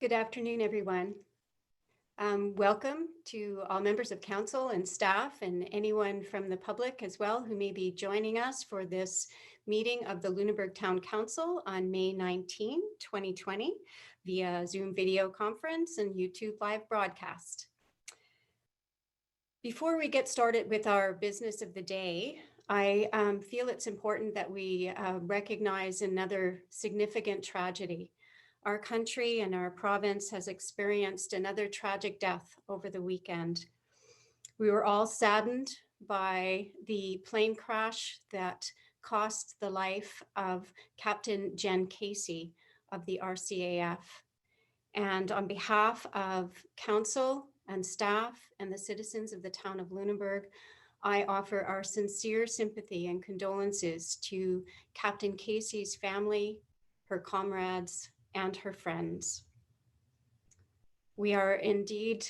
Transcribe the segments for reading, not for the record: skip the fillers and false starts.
Good afternoon, everyone. Welcome to all members of council and staff and anyone from the public as well who may be joining us for this meeting of the Lunenburg Town Council on May 19, 2020 via Zoom video conference and YouTube live broadcast. Before we get started with our business of the day, I feel it's important that we recognize another significant tragedy. Our country and our province has experienced another tragic death over the weekend. We were all saddened by the plane crash that cost the life of Captain Jen Casey of the RCAF. And on behalf of council and staff and the citizens of the town of Lunenburg, I offer our sincere sympathy and condolences to Captain Casey's family, her comrades, and her friends. We are indeed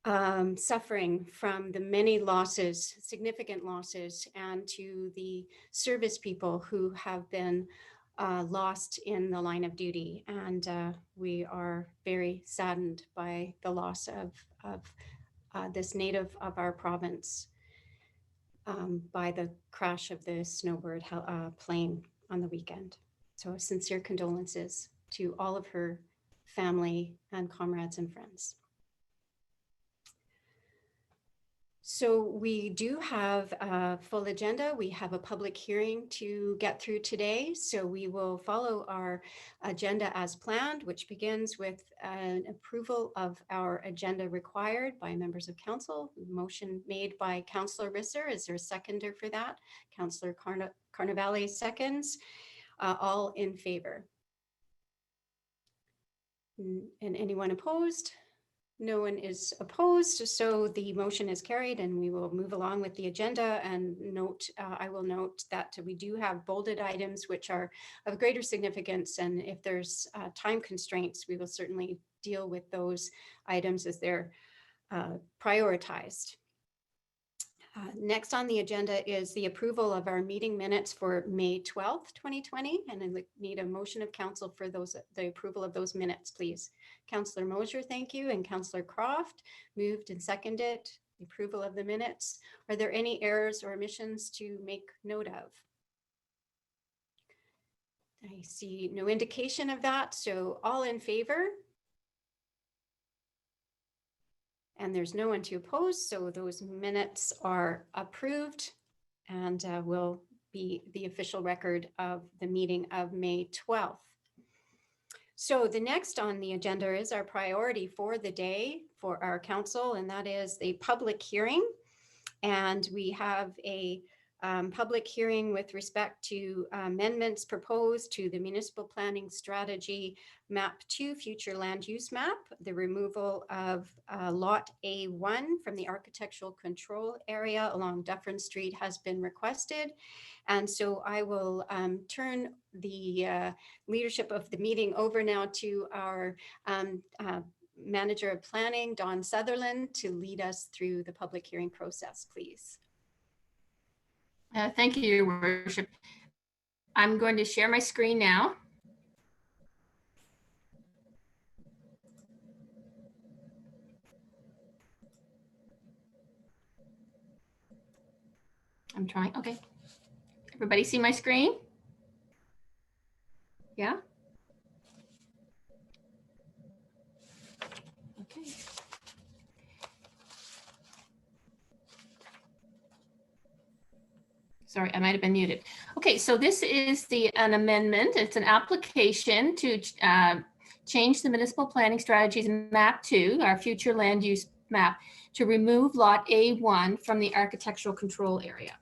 suffering from the many losses, significant losses, and to the service people who have been lost in the line of duty. And we are very saddened by the loss of this native of our province by the crash of the snowbird plane on the weekend. So sincere condolences to all of her family and comrades and friends. So we do have a full agenda. We have a public hearing to get through today. So we will follow our agenda as planned, which begins with an approval of our agenda required by members of council. Motion made by Councillor Risser. Is there a seconder for that? Councillor Carnavale seconds. All in favor? And anyone opposed? No one is opposed, so the motion is carried and we will move along with the agenda. And I will note that we do have bolded items which are of greater significance, and if there's time constraints, we will certainly deal with those items as they're prioritized. Next on the agenda is the approval of our meeting minutes for May 12th, 2020. And I need a motion of council for the approval of those minutes, please. Councillor Mosier, thank you. And Councillor Croft moved and seconded the approval of the minutes. Are there any errors or omissions to make note of? I see no indication of that. So all in favor? And there's no one to oppose, so those minutes are approved and will be the official record of the meeting of May 12th. So the next on the agenda is our priority for the day for our council, and that is the public hearing. And we have a public hearing with respect to amendments proposed to the municipal planning strategy map 2 future land use map. The removal of lot A1 from the architectural control area along Dufferin Street has been requested. And so I will turn the leadership of the meeting over now to our Manager of Planning, Don Sutherland, to lead us through the public hearing process, please. Thank you, Your Worship. I'm going to share my screen now. I'm trying. Okay. Everybody see my screen? Yeah? Okay. Sorry, I might have been muted. Okay, so this is an amendment. It's an application to change the municipal planning strategies map 2, our future land use map, to remove lot A1 from the architectural control area.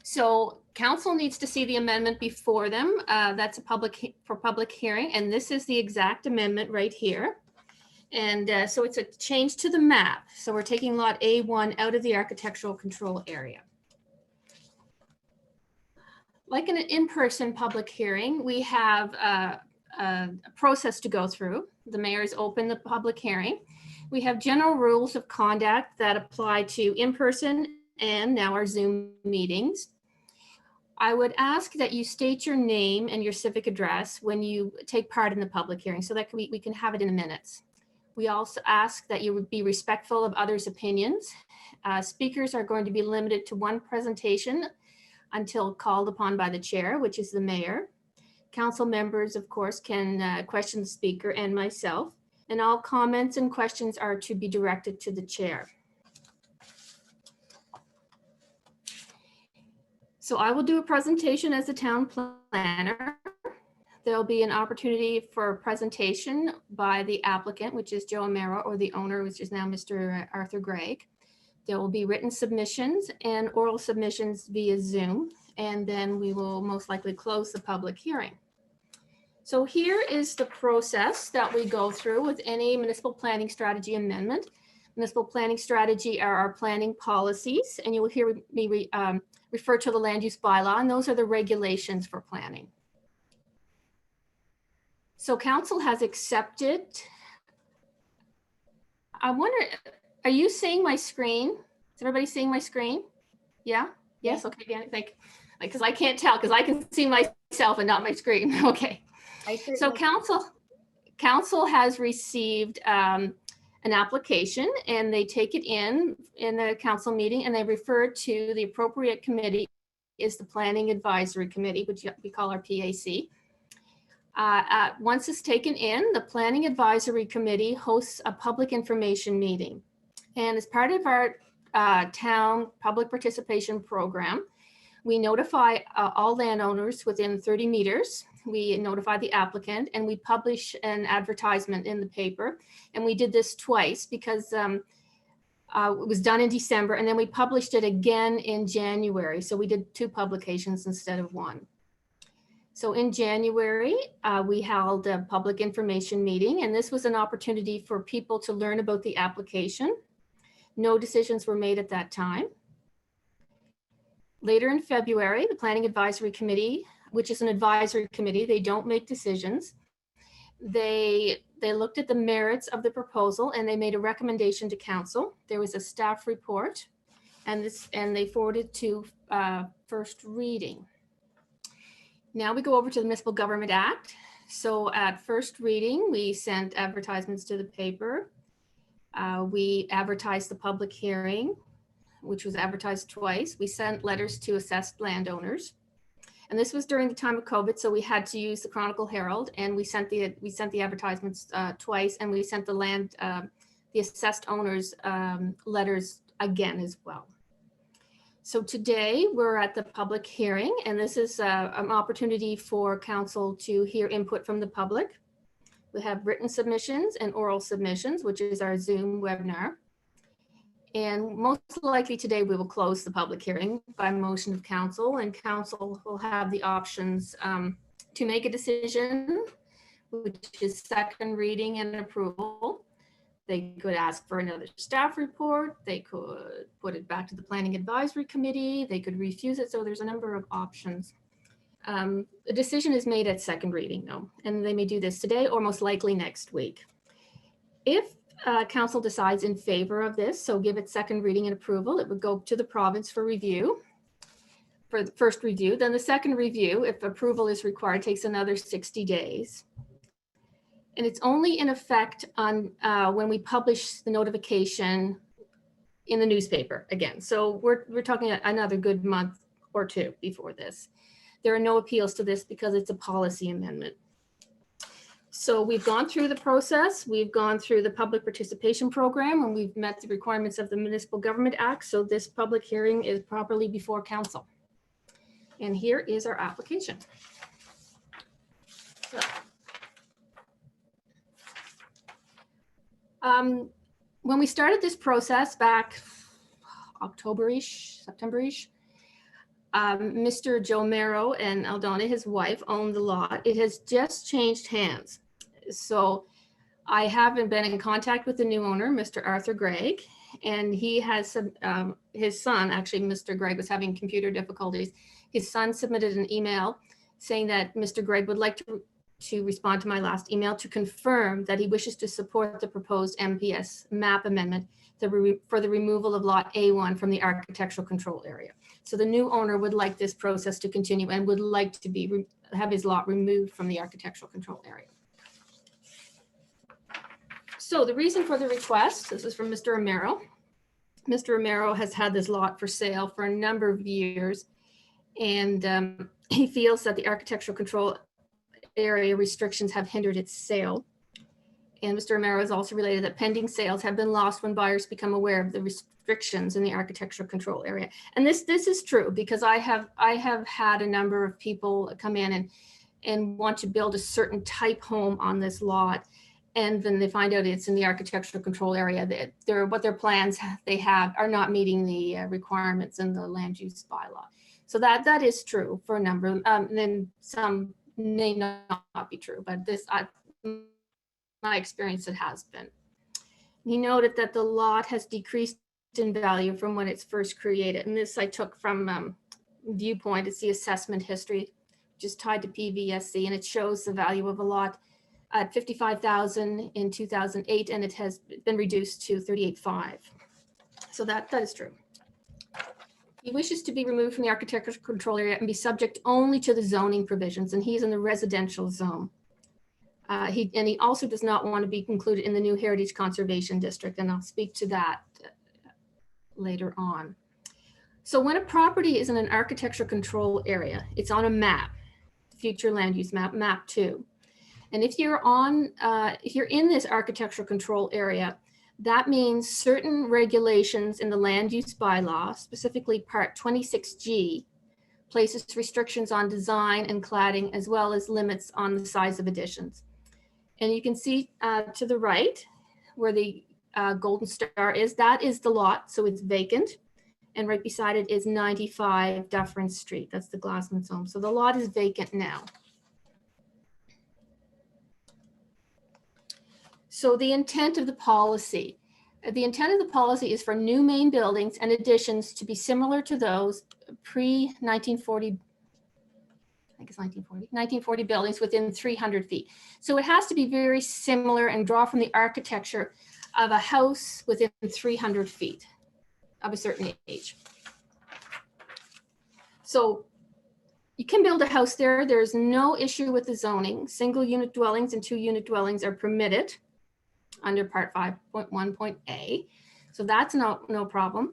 So council needs to see the amendment before them. That's a public hearing, and this is the exact amendment right here. And so it's a change to the map. So we're taking lot A1 out of the architectural control area. Like an in-person public hearing, we have a process to go through. The mayor's opened the public hearing. We have general rules of conduct that apply to in-person and now our Zoom meetings. I would ask that you state your name and your civic address when you take part in the public hearing so that we can have it in the minutes. We also ask that you would be respectful of others' opinions. Speakers are going to be limited to one presentation until called upon by the chair, which is the mayor. Council members, of course, can question the speaker and myself, and all comments and questions are to be directed to the chair. So I will do a presentation as the town planner. There'll be an opportunity for a presentation by the applicant, which is Joe Romero, or the owner, which is now Mr. Arthur Gregg. There will be written submissions and oral submissions via Zoom, and then we will most likely close the public hearing. So here is the process that we go through with any municipal planning strategy amendment. Municipal planning strategy are our planning policies, and you will hear me refer to the land use bylaw, and those are the regulations for planning. So council has accepted. I wonder, are you seeing my screen? Is everybody seeing my screen? Yeah? Yes, okay, yeah, because I can't tell because I can see myself and not my screen. Okay. So council has received an application, and they take it in the council meeting, and they refer to the appropriate committee is the Planning Advisory Committee, which we call our PAC. Once it's taken in, the Planning Advisory Committee hosts a public information meeting. And as part of our town public participation program, we notify all landowners within 30 meters. We notify the applicant, and we publish an advertisement in the paper. And we did this twice because it was done in December, and then we published it again in January. So we did 2 publications instead of 1. So in January, we held a public information meeting, and this was an opportunity for people to learn about the application. No decisions were made at that time. Later in February, the Planning Advisory Committee, which is an advisory committee, they don't make decisions. They looked at the merits of the proposal, and they made a recommendation to council. There was a staff report, and they forwarded to first reading. Now we go over to the Municipal Government Act. So at first reading, we sent advertisements to the paper. We advertised the public hearing, which was advertised twice. We sent letters to assessed landowners. And this was during the time of COVID, so we had to use the Chronicle Herald, and we sent the advertisements twice, and we sent the assessed owners letters again as well. So today we're at the public hearing, and this is an opportunity for council to hear input from the public. We have written submissions and oral submissions, which is our Zoom webinar. And most likely today we will close the public hearing by motion of council, and council will have the options to make a decision, which is second reading and approval. They could ask for another staff report. They could put it back to the Planning Advisory Committee. They could refuse it. So there's a number of options. The decision is made at second reading though, and they may do this today or most likely next week. If council decides in favor of this, so give it second reading and approval, it would go to the province for review, for the first review. Then the second review, if approval is required, takes another 60 days. And it's only in effect on when we publish the notification in the newspaper again. So we're talking another good month or 2 before this. There are no appeals to this because it's a policy amendment. So we've gone through the process. We've gone through the public participation program, and we've met the requirements of the Municipal Government Act. So this public hearing is properly before council. And here is our application. So, when we started this process back October-ish, September-ish, Mr. Joe Romero and Aldona, his wife, owned the lot. It has just changed hands. So I haven't been in contact with the new owner, Mr. Arthur Gregg, and he has his son, actually, Mr. Gregg was having computer difficulties. His son submitted an email saying that Mr. Gregg would like to respond to my last email to confirm that he wishes to support the proposed MPS map amendment for the removal of lot A1 from the architectural control area. So the new owner would like this process to continue and would like to have his lot removed from the architectural control area. So the reason for the request, this is from Mr. Romero. Mr. Romero has had this lot for sale for a number of years, and he feels that the architectural control area restrictions have hindered its sale. And Mr. Romero has also related that pending sales have been lost when buyers become aware of the restrictions in the architectural control area. And this is true, because I have had a number of people come in and want to build a certain type home on this lot. And then they find out it's in the architectural control area, that what their plans they have are not meeting the requirements in the land use bylaw. So that is true for a number, and then some may not be true, but my experience, it has been. He noted that the lot has decreased in value from when it's first created. And this I took from Viewpoint. It's the assessment history, which is tied to PVSC, and it shows the value of a lot at $55,000 in 2008, and it has been reduced to $38,500. So that is true. He wishes to be removed from the architectural control area and be subject only to the zoning provisions, and he's in the residential zone. He also does not want to be included in the new Heritage Conservation District, and I'll speak to that later on. So when a property is in an architectural control area, it's on a map, future land use map, map 2. And if you're in this architectural control area, that means certain regulations in the land use bylaw, specifically part 26G, places restrictions on design and cladding, as well as limits on the size of additions. And you can see to the right where the golden star is, that is the lot, so it's vacant. And right beside it is 95 Dufferin Street, that's the Glassman's home. So the lot is vacant now. So the intent of the policy. The intent of the policy is for new main buildings and additions to be similar to those pre-1940, I guess 1940 buildings within 300 feet. So it has to be very similar and draw from the architecture of a house within 300 feet of a certain age. So you can build a house there. There's no issue with the zoning. Single unit dwellings and 2 unit dwellings are permitted under part 5.1.a. So that's no problem.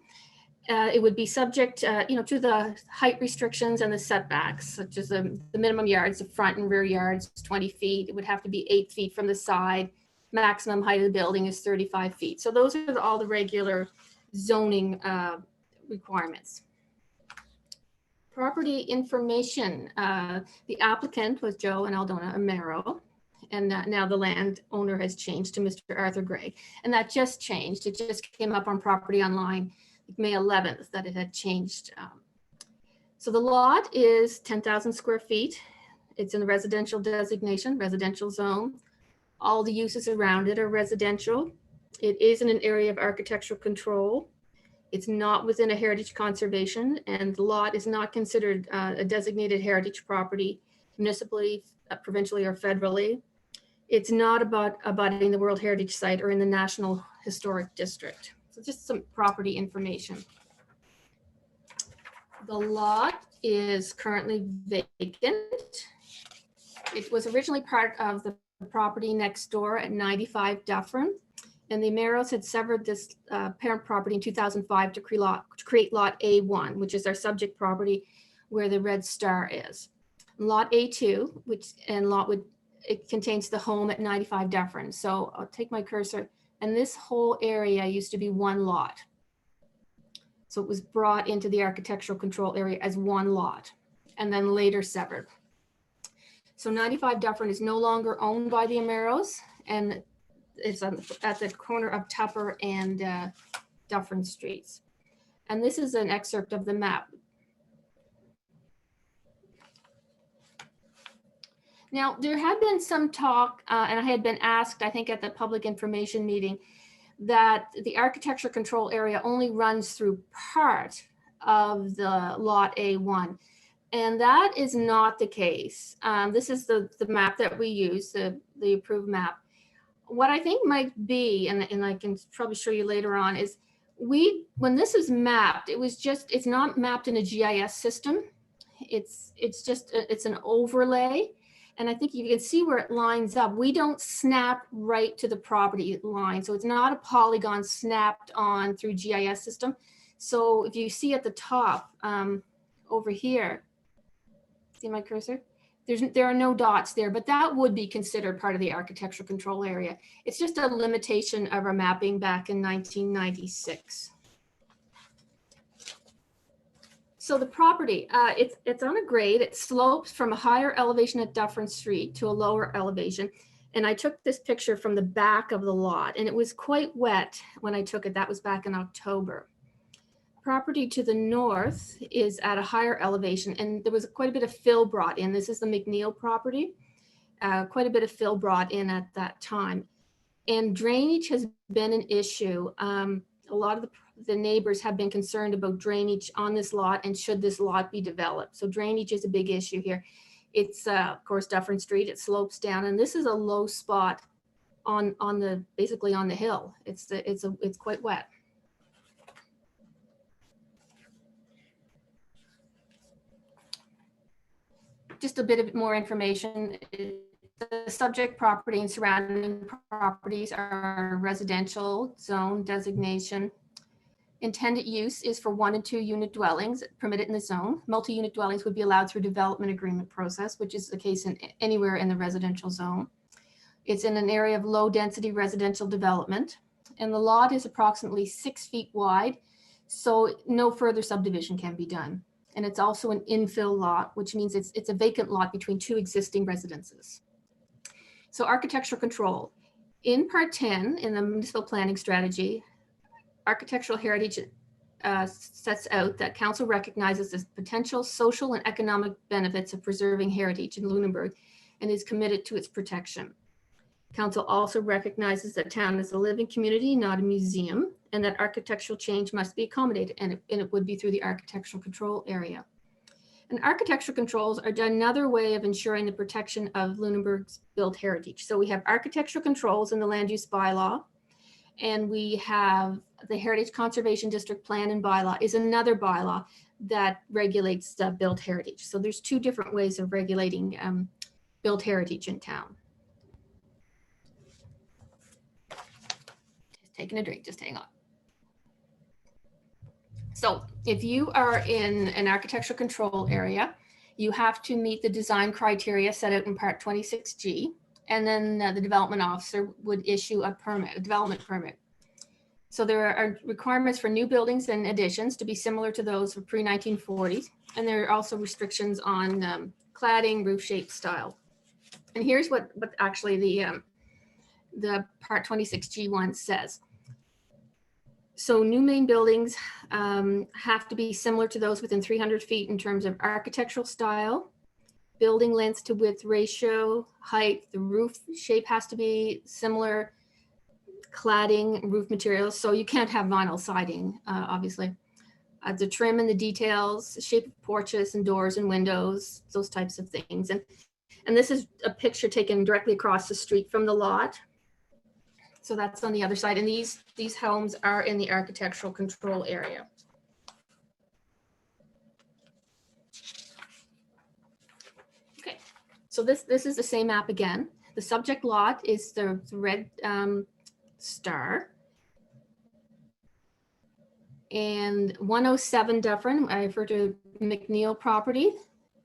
It would be subject to the height restrictions and the setbacks, such as the minimum yards, the front and rear yards, 20 feet. It would have to be 8 feet from the side. Maximum height of the building is 35 feet. So those are all the regular zoning requirements. Property information. The applicant was Joe and Aldona Romero. And now the landowner has changed to Mr. Arthur Gregg. And that just changed. It just came up on Property Online May 11th that it had changed. So the lot is 10,000 square feet. It's in the residential designation, residential zone. All the uses around it are residential. It is in an area of architectural control. It's not within a heritage conservation, and the lot is not considered a designated heritage property municipally, provincially, or federally. It's not abutting the World Heritage Site or in the National Historic District. So just some property information. The lot is currently vacant. It was originally part of the property next door at 95 Dufferin, and the Romeros had severed this parent property in 2005 to create lot A1, which is our subject property where the red star is. Lot A2, it contains the home at 95 Dufferin. So I'll take my cursor, and this whole area used to be one lot. So it was brought into the architectural control area as one lot and then later severed. So 95 Dufferin is no longer owned by the Romeros, and it's at the corner of Tupper and Dufferin Streets. And this is an excerpt of the map. Now, there had been some talk, and I had been asked, I think at the public information meeting, that the architecture control area only runs through part of the lot A1. And that is not the case. This is the map that we use, the approved map. What I think might be, and I can probably show you later on, is when this is mapped, it's not mapped in a GIS system. It's an overlay. And I think you can see where it lines up. We don't snap right to the property line. So it's not a polygon snapped on through GIS system. So if you see at the top over here, see my cursor? There are no dots there, but that would be considered part of the architectural control area. It's just a limitation of our mapping back in 1996. So the property, it's on a grade. It slopes from a higher elevation at Dufferin Street to a lower elevation. And I took this picture from the back of the lot, and it was quite wet when I took it. That was back in October. Property to the north is at a higher elevation, and there was quite a bit of fill brought in. This is the McNeil property. Quite a bit of fill brought in at that time. And drainage has been an issue. A lot of the neighbors have been concerned about drainage on this lot and should this lot be developed. So drainage is a big issue here. It's of course Dufferin Street, it slopes down, and this is a low spot basically on the hill. It's quite wet. Just a bit of more information. The subject property and surrounding properties are residential zone designation. Intended use is for 1 and 2 unit dwellings permitted in the zone. Multi-unit dwellings would be allowed through development agreement process, which is the case in anywhere in the residential zone. It's in an area of low density residential development, and the lot is approximately 6 feet wide, so no further subdivision can be done. And it's also an infill lot, which means it's a vacant lot between 2 existing residences. So architectural control. In part 10 in the municipal planning strategy, architectural heritage sets out that council recognizes the potential social and economic benefits of preserving heritage in Lunenburg and is committed to its protection. Council also recognizes that town is a living community, not a museum, and that architectural change must be accommodated, and it would be through the architectural control area. And architectural controls are another way of ensuring the protection of Lunenburg's built heritage. So we have architectural controls in the land use bylaw, and we have the Heritage Conservation District Plan and Bylaw is another bylaw that regulates built heritage. So there's 2 different ways of regulating built heritage in town. Just taking a drink, just hang on. So if you are in an architectural control area, you have to meet the design criteria set out in Part 26G, and then the development officer would issue a development permit. So there are requirements for new buildings and additions to be similar to those of pre-1940s, and there are also restrictions on cladding, roof shape, style. And here's what actually the Part 26G1 says. So new main buildings have to be similar to those within 300 feet in terms of architectural style, building length to width ratio, height, the roof shape has to be similar, cladding, roof materials. So you can't have vinyl siding, obviously. The trim and the details, shape of porches and doors and windows, those types of things. And this is a picture taken directly across the street from the lot. So that's on the other side. And these homes are in the architectural control area. Okay, so this is the same map again. The subject lot is the red star. And 107 Dufferin, I refer to McNeil property,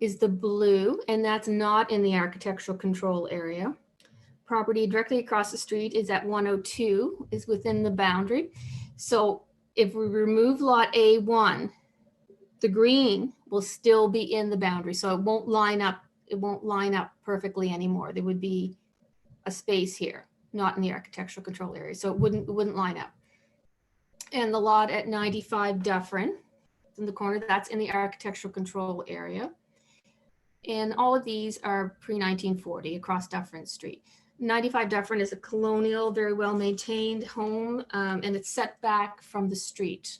is the blue, and that's not in the architectural control area. Property directly across the street is at 102, is within the boundary. So if we remove lot A1, the green will still be in the boundary. So it won't line up perfectly anymore. There would be a space here, not in the architectural control area. So it wouldn't line up. And the lot at 95 Dufferin in the corner, that's in the architectural control area. And all of these are pre-1940 across Dufferin Street. 95 Dufferin is a colonial, very well maintained home, and it's set back from the street.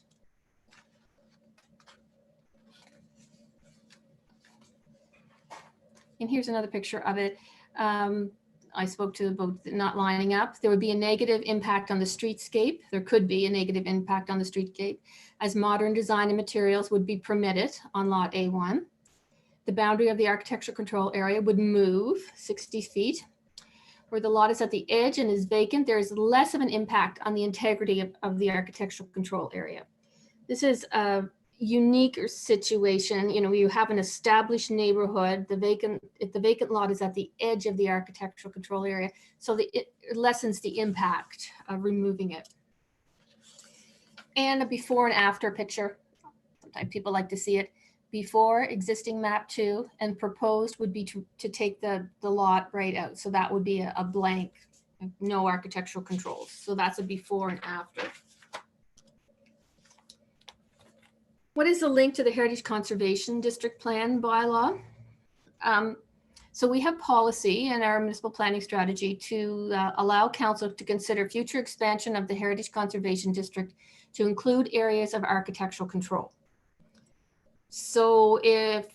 And here's another picture of it. I spoke to about not lining up. There would be a negative impact on the streetscape. There could be a negative impact on the streetscape as modern design and materials would be permitted on lot A1. The boundary of the architectural control area would move 60 feet. Where the lot is at the edge and is vacant, there is less of an impact on the integrity of the architectural control area. This is a unique situation. You know, you have an established neighborhood, if the vacant lot is at the edge of the architectural control area, so it lessens the impact of removing it. And a before and after picture. Sometimes people like to see it. Before, existing map 2, and proposed would be to take the lot right out. So that would be a blank, no architectural controls. So that's a before and after. What is the link to the Heritage Conservation District Plan bylaw? So we have policy in our municipal planning strategy to allow council to consider future expansion of the Heritage Conservation District to include areas of architectural control. So if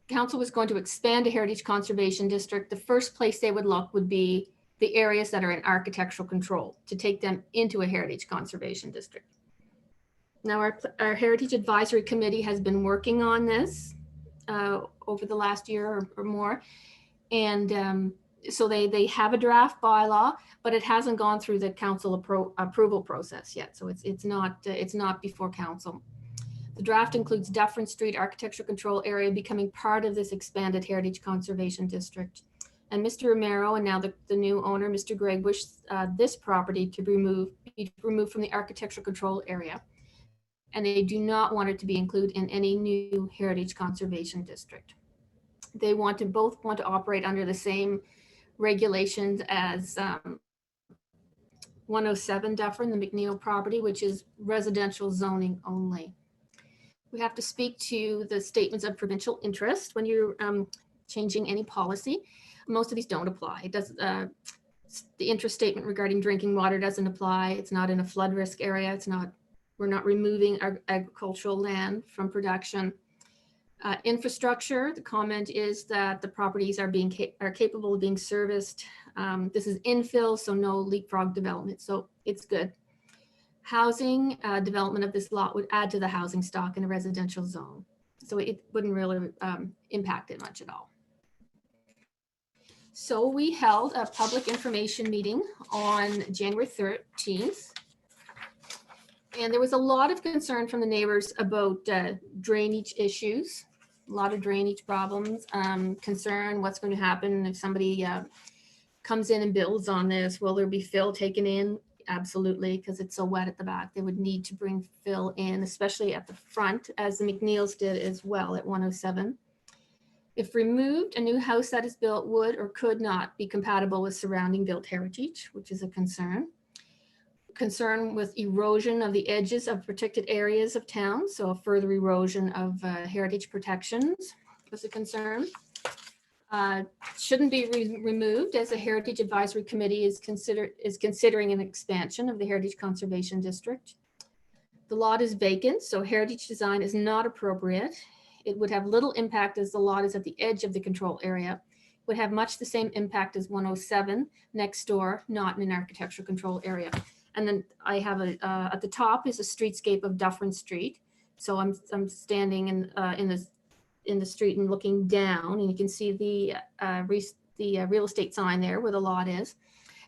council was going to expand a Heritage Conservation District, the first place they would look would be the areas that are in architectural control to take them into a Heritage Conservation District. Now our Heritage Advisory Committee has been working on this over the last year or more. And so they have a draft bylaw, but it hasn't gone through the council approval process yet. So it's not before council. The draft includes Dufferin Street Architectural Control Area becoming part of this expanded Heritage Conservation District. And Mr. Romero and now the new owner, Mr. Gregg, wish this property to be removed from the Architectural Control Area. And they do not want it to be included in any new Heritage Conservation District. They both want to operate under the same regulations as 107 Dufferin, the McNeil property, which is residential zoning only. We have to speak to the statements of provincial interest when you're changing any policy. Most of these don't apply. It does, the interest statement regarding drinking water doesn't apply. It's not in a flood risk area. We're not removing our agricultural land from production. Infrastructure, the comment is that the properties are capable of being serviced. This is infill, so no leapfrog development, so it's good. Housing development of this lot would add to the housing stock in a residential zone, so it wouldn't really impact it much at all. So we held a public information meeting on January 13th. And there was a lot of concern from the neighbors about drainage issues, a lot of drainage problems, concern what's going to happen if somebody comes in and builds on this. Will there be fill taken in? Absolutely, because it's so wet at the back. They would need to bring fill in, especially at the front, as the McNeils did as well at 107. If removed, a new house that is built would or could not be compatible with surrounding built heritage, which is a concern. Concern with erosion of the edges of protected areas of town, so a further erosion of heritage protections was a concern. Shouldn't be removed, as a Heritage Advisory Committee is considering an expansion of the Heritage Conservation District. The lot is vacant, so heritage design is not appropriate. It would have little impact as the lot is at the edge of the control area. It would have much the same impact as 107 next door, not in an architectural control area. And then I have at the top is a streetscape of Dufferin Street. So I'm standing in the street and looking down, and you can see the real estate sign there where the lot is.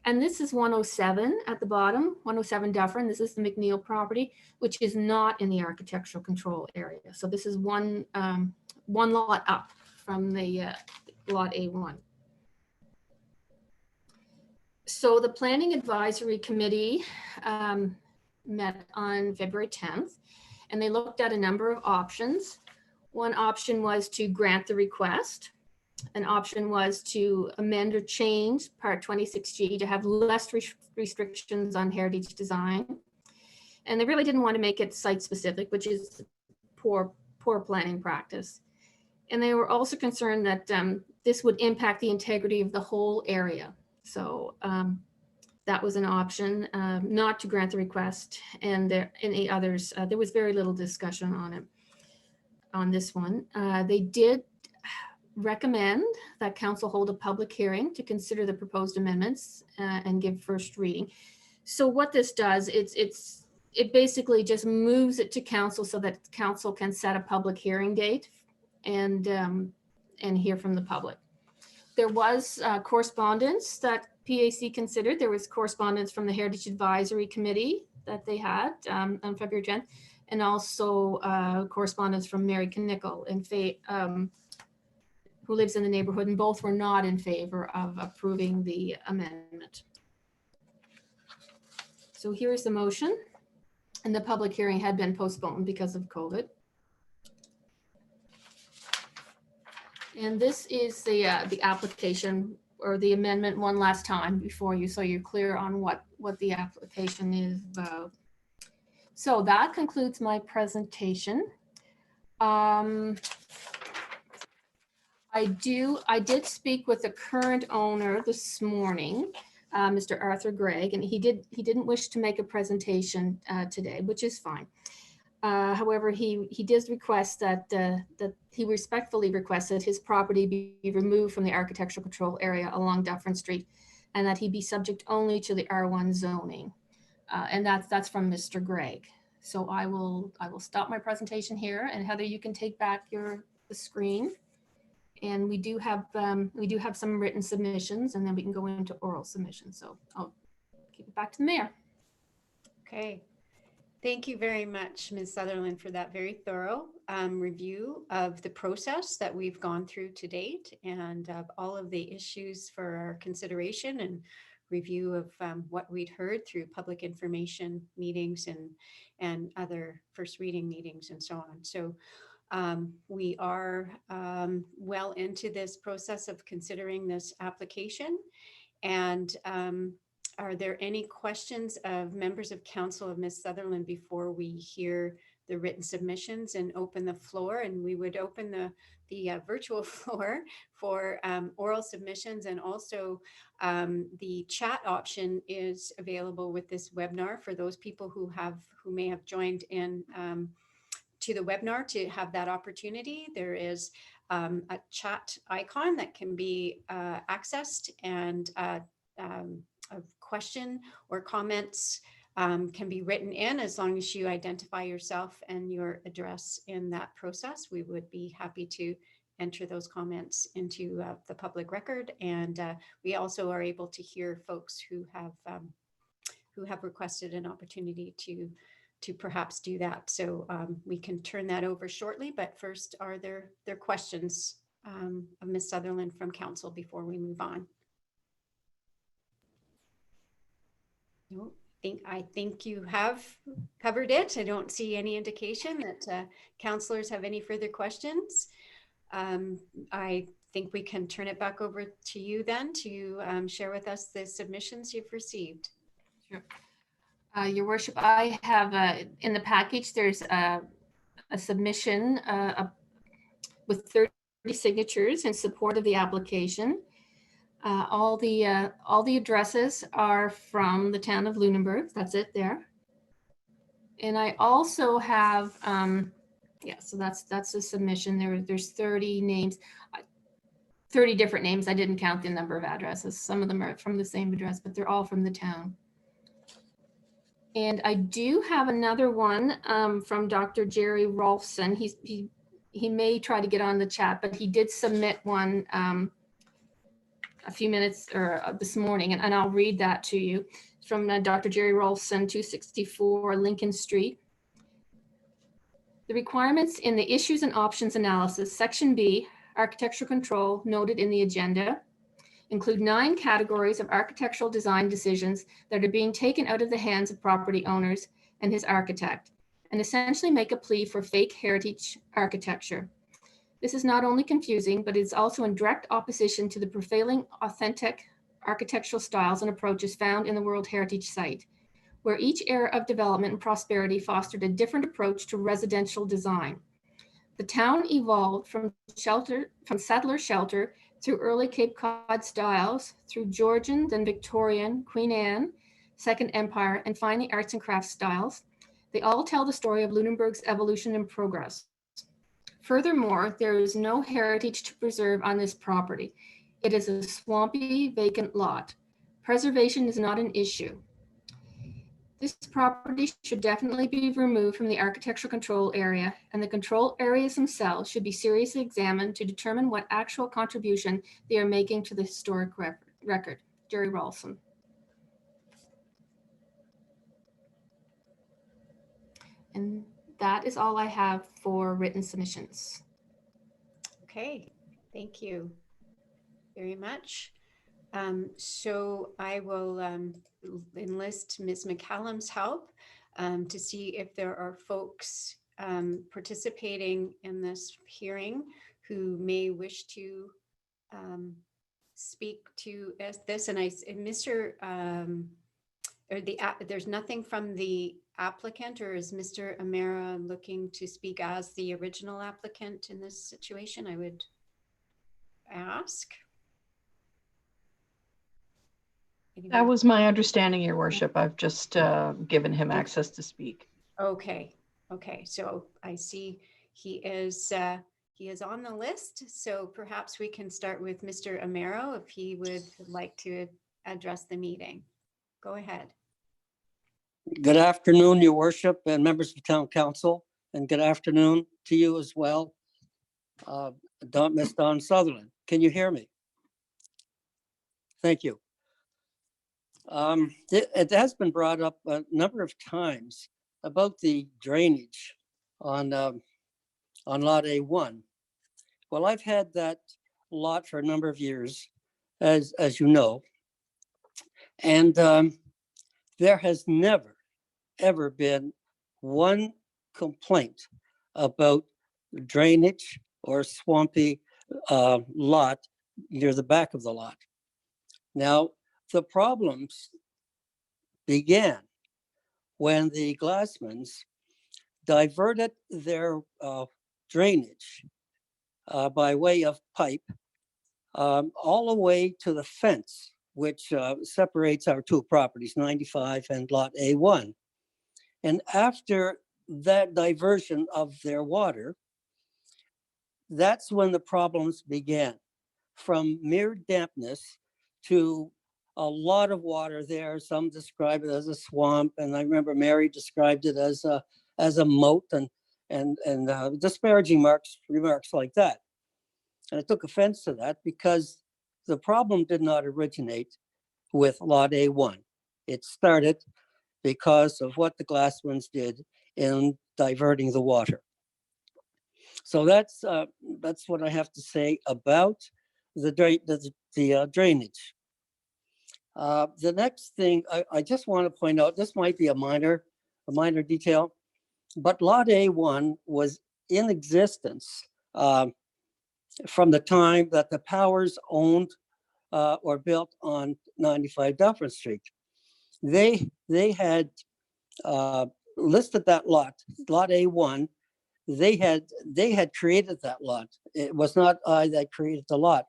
And this is 107 at the bottom, 107 Dufferin. This is the McNeil property, which is not in the architectural control area. So this is one lot up from the lot A1. So the Planning Advisory Committee met on February 10th, and they looked at a number of options. One option was to grant the request. An option was to amend or change Part 26G to have less restrictions on heritage design. And they really didn't want to make it site specific, which is poor planning practice. And they were also concerned that this would impact the integrity of the whole area. So that was an option, not to grant the request. And any others, there was very little discussion on it, on this one. They did recommend that council hold a public hearing to consider the proposed amendments and give first reading. So what this does, it basically just moves it to council so that council can set a public hearing date and hear from the public. There was correspondence that PAC considered. There was correspondence from the Heritage Advisory Committee that they had on February 10th, and also correspondence from Mary Knickel who lives in the neighborhood, and both were not in favor of approving the amendment. So here's the motion, and the public hearing had been postponed because of COVID. And this is the application or the amendment one last time before you, so you're clear on what the application is about. So that concludes my presentation. I did speak with the current owner this morning, Mr. Arthur Gregg, and he didn't wish to make a presentation today, which is fine. However, he did request that he respectfully requested his property be removed from the architectural control area along Dufferin Street, and that he be subject only to the R1 zoning. And that's from Mr. Gregg. So I will stop my presentation here, and Heather, you can take back the screen. And we do have some written submissions, and then we can go into oral submissions. So I'll keep it back to the mayor. Okay. Thank you very much, Ms. Sutherland, for that very thorough review of the process that we've gone through to date and of all of the issues for our consideration and review of what we'd heard through public information meetings and other first reading meetings and so on. So we are well into this process of considering this application. And are there any questions of members of council of Ms. Sutherland before we hear the written submissions and open the floor? And we would open the virtual floor for oral submissions, and also the chat option is available with this webinar for those people who may have joined in to the webinar to have that opportunity. There is a chat icon that can be accessed, and a question or comments can be written in as long as you identify yourself and your address in that process. We would be happy to enter those comments into the public record. And we also are able to hear folks who have requested an opportunity to perhaps do that. So we can turn that over shortly, but first, are there questions of Ms. Sutherland from council before we move on? No, I think you have covered it. I don't see any indication that councillors have any further questions. I think we can turn it back over to you then to share with us the submissions you've received. Sure. Your worship, I have in the package, there's a submission with 30 signatures in support of the application. All the addresses are from the town of Lunenburg. That's it there. And I also have, so that's the submission. There's 30 names, 30 different names. I didn't count the number of addresses. Some of them are from the same address, but they're all from the town. And I do have another one from Dr. Jerry Rossum. He may try to get on the chat, but he did submit one a few minutes or this morning, and I'll read that to you. It's from Dr. Jerry Rossum, 264 Lincoln Street. The requirements in the issues and options analysis, section B, architectural control, noted in the agenda, include 9 categories of architectural design decisions that are being taken out of the hands of property owners and his architect, and essentially make a plea for fake heritage architecture. This is not only confusing, but it's also in direct opposition to the prevailing authentic architectural styles and approaches found in the World Heritage Site, where each era of development and prosperity fostered a different approach to residential design. The town evolved from settler shelter through early Cape Cod styles, through Georgian, then Victorian, Queen Anne, Second Empire, and finally arts and crafts styles. They all tell the story of Lunenburg's evolution and progress. Furthermore, there is no heritage to preserve on this property. It is a swampy, vacant lot. Preservation is not an issue. This property should definitely be removed from the architectural control area, and the control areas themselves should be seriously examined to determine what actual contribution they are making to the historic record. Jerry Rossum. And that is all I have for written submissions. Okay, thank you very much. So I will enlist Ms. McCallum's help to see if there are folks participating in this hearing who may wish to speak to this. And Mr. There's nothing from the applicant, or is Mr. Amara looking to speak as the original applicant in this situation? I would ask. That was my understanding, Your Worship. I've just given him access to speak. Okay. Okay. So I see he is on the list. So perhaps we can start with Mr. Amaro if he would like to address the meeting. Go ahead. Good afternoon, Your Worship and members of Town Council, and good afternoon to you as well, Miss Dawn Sutherland. Can you hear me? Thank you. It has been brought up a number of times about the drainage on Lot A1. Well, I've had that lot for a number of years, as you know, and there has never, ever been one complaint about drainage or swampy lot near the back of the lot. Now, the problems began when the Glassmans diverted their drainage by way of pipe all the way to the fence, which separates our two properties, 95 and Lot A1. And after that diversion of their water, that's when the problems began. From mere dampness to a lot of water there. Some describe it as a swamp, and I remember Mary described it as a moat, and disparaging remarks like that. And I took offense to that because the problem did not originate with Lot A1. It started because of what the Glassmans did in diverting the water. So that's what I have to say about the drainage. The next thing I just want to point out, this might be a minor detail, but Lot A1 was in existence from the time that the Powers owned or built on 95 Dufferin Street. They had listed that lot A1. They had created that lot. It was not I that created the lot.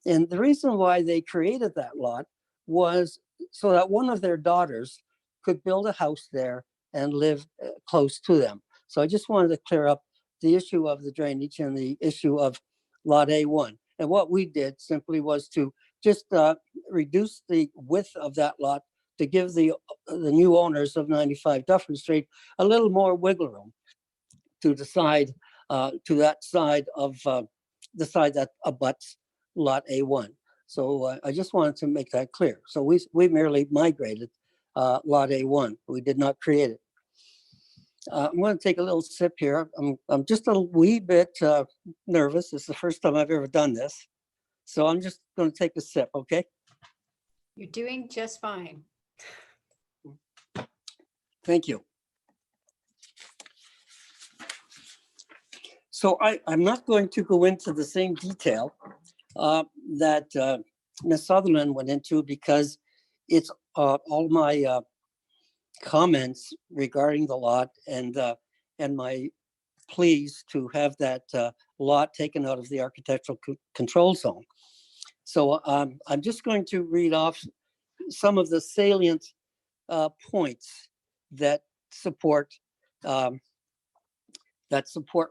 And the reason why they created that lot was so that one of their daughters could build a house there and live close to them. So I just wanted to clear up the issue of the drainage and the issue of Lot A1. And what we did simply was to just reduce the width of that lot to give the new owners of 95 Dufferin Street a little more wiggle room to decide to that side of the side that abuts Lot A1. So I just wanted to make that clear. So we merely migrated Lot A1. We did not create it. I'm going to take a little sip here. I'm just a wee bit nervous. It's the first time I've ever done this. So I'm just going to take a sip, okay? You're doing just fine. Thank you. So I'm not going to go into the same detail that Ms. Sutherland went into, because it's all my comments regarding the lot and my pleas to have that lot taken out of the architectural control zone. So I'm just going to read off some of the salient points that support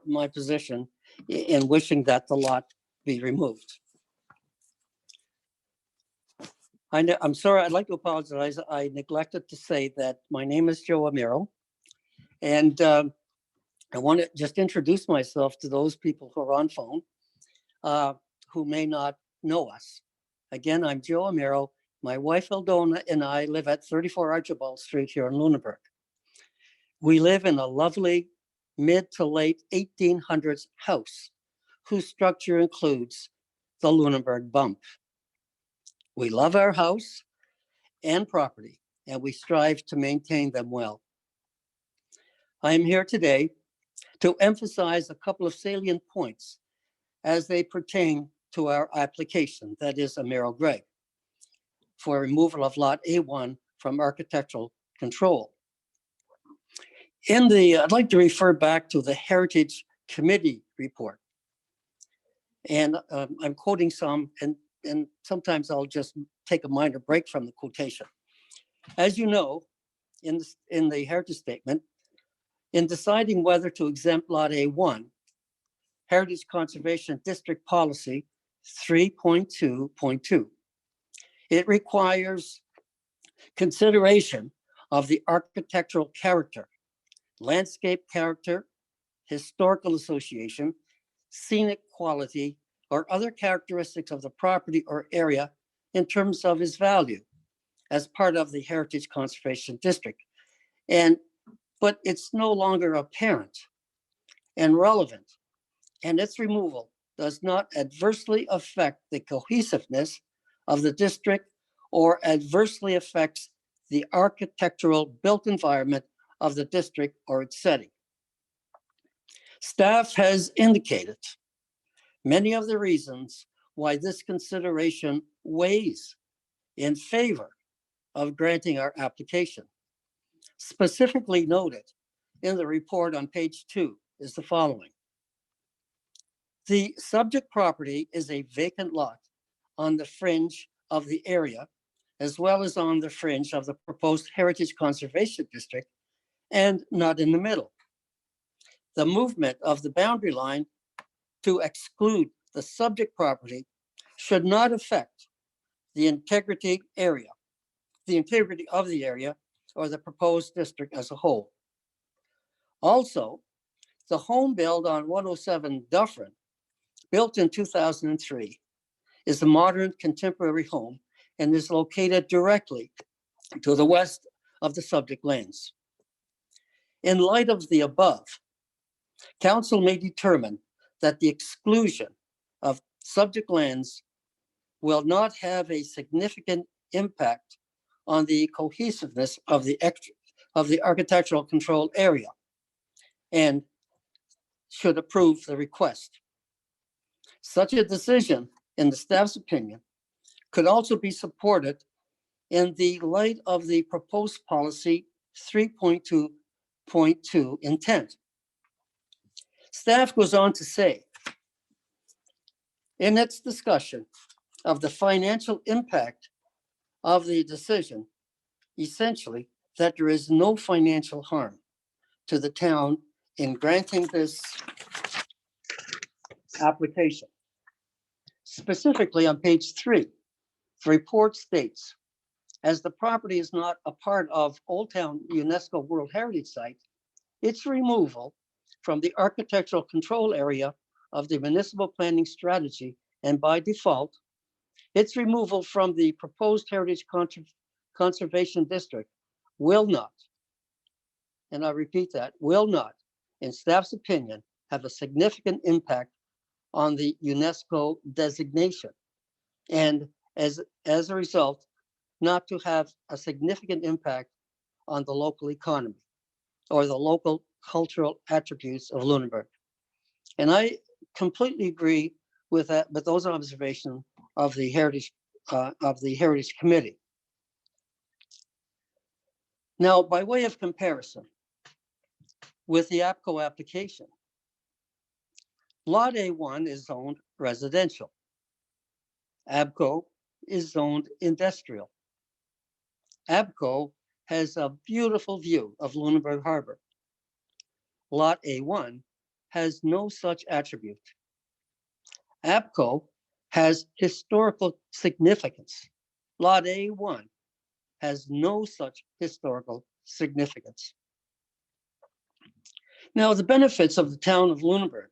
my position in wishing that the lot be removed. I'm sorry, I'd like to apologize. I neglected to say that my name is Joe Romero, and I want to just introduce myself to those people who are on phone who may not know us. Again, I'm Joe Romero. My wife Eldona and I live at 34 Archibald Street here in Lunenburg. We live in a lovely mid to late 1800s house whose structure includes the Lunenburg bump. We love our house and property, and we strive to maintain them well. I am here today to emphasize a couple of salient points as they pertain to our application, that is Gregg, for removal of Lot A1 from architectural control. I'd like to refer back to the Heritage Committee report. And I'm quoting some, and sometimes I'll just take a minor break from the quotation. As you know, in the Heritage Statement, in deciding whether to exempt Lot A1, Heritage Conservation District Policy 3.2.2, it requires consideration of the architectural character, landscape character, historical association, scenic quality, or other characteristics of the property or area in terms of its value as part of the Heritage Conservation District. But it's no longer apparent and relevant, and its removal does not adversely affect the cohesiveness of the district or adversely affects the architectural built environment of the district or its setting. Staff has indicated many of the reasons why this consideration weighs in favor of granting our application. Specifically noted in the report on page 2 is the following. The subject property is a vacant lot on the fringe of the area, as well as on the fringe of the proposed Heritage Conservation District, and not in the middle. The movement of the boundary line to exclude the subject property should not affect the integrity of the area or the proposed district as a whole. Also, the home built on 107 Dufferin, built in 2003, is a modern contemporary home and is located directly to the west of the subject lands. In light of the above, Council may determine that the exclusion of subject lands will not have a significant impact on the cohesiveness of the architectural controlled area and should approve the request. Such a decision, in the staff's opinion, could also be supported in the light of the proposed policy 3.2.2 intent. Staff goes on to say, in its discussion of the financial impact of the decision, essentially that there is no financial harm to the town in granting this application. Specifically on page 3, the report states, as the property is not a part of Old Town UNESCO World Heritage Site, its removal from the architectural control area of the municipal planning strategy, and by default, its removal from the proposed Heritage Conservation District will not, and I repeat that, will not, in staff's opinion, have a significant impact on the UNESCO designation, and as a result, not to have a significant impact on the local economy or the local cultural attributes of Lunenburg. And I completely agree with that, with those observations of the Heritage Committee. Now, by way of comparison with the APCO application, Lot A1 is zoned residential. APCO is zoned industrial. APCO has a beautiful view of Lunenburg Harbor. Lot A1 has no such attribute. APCO has historical significance. Lot A1 has no such historical significance. Now, the benefits of the town of Lunenburg.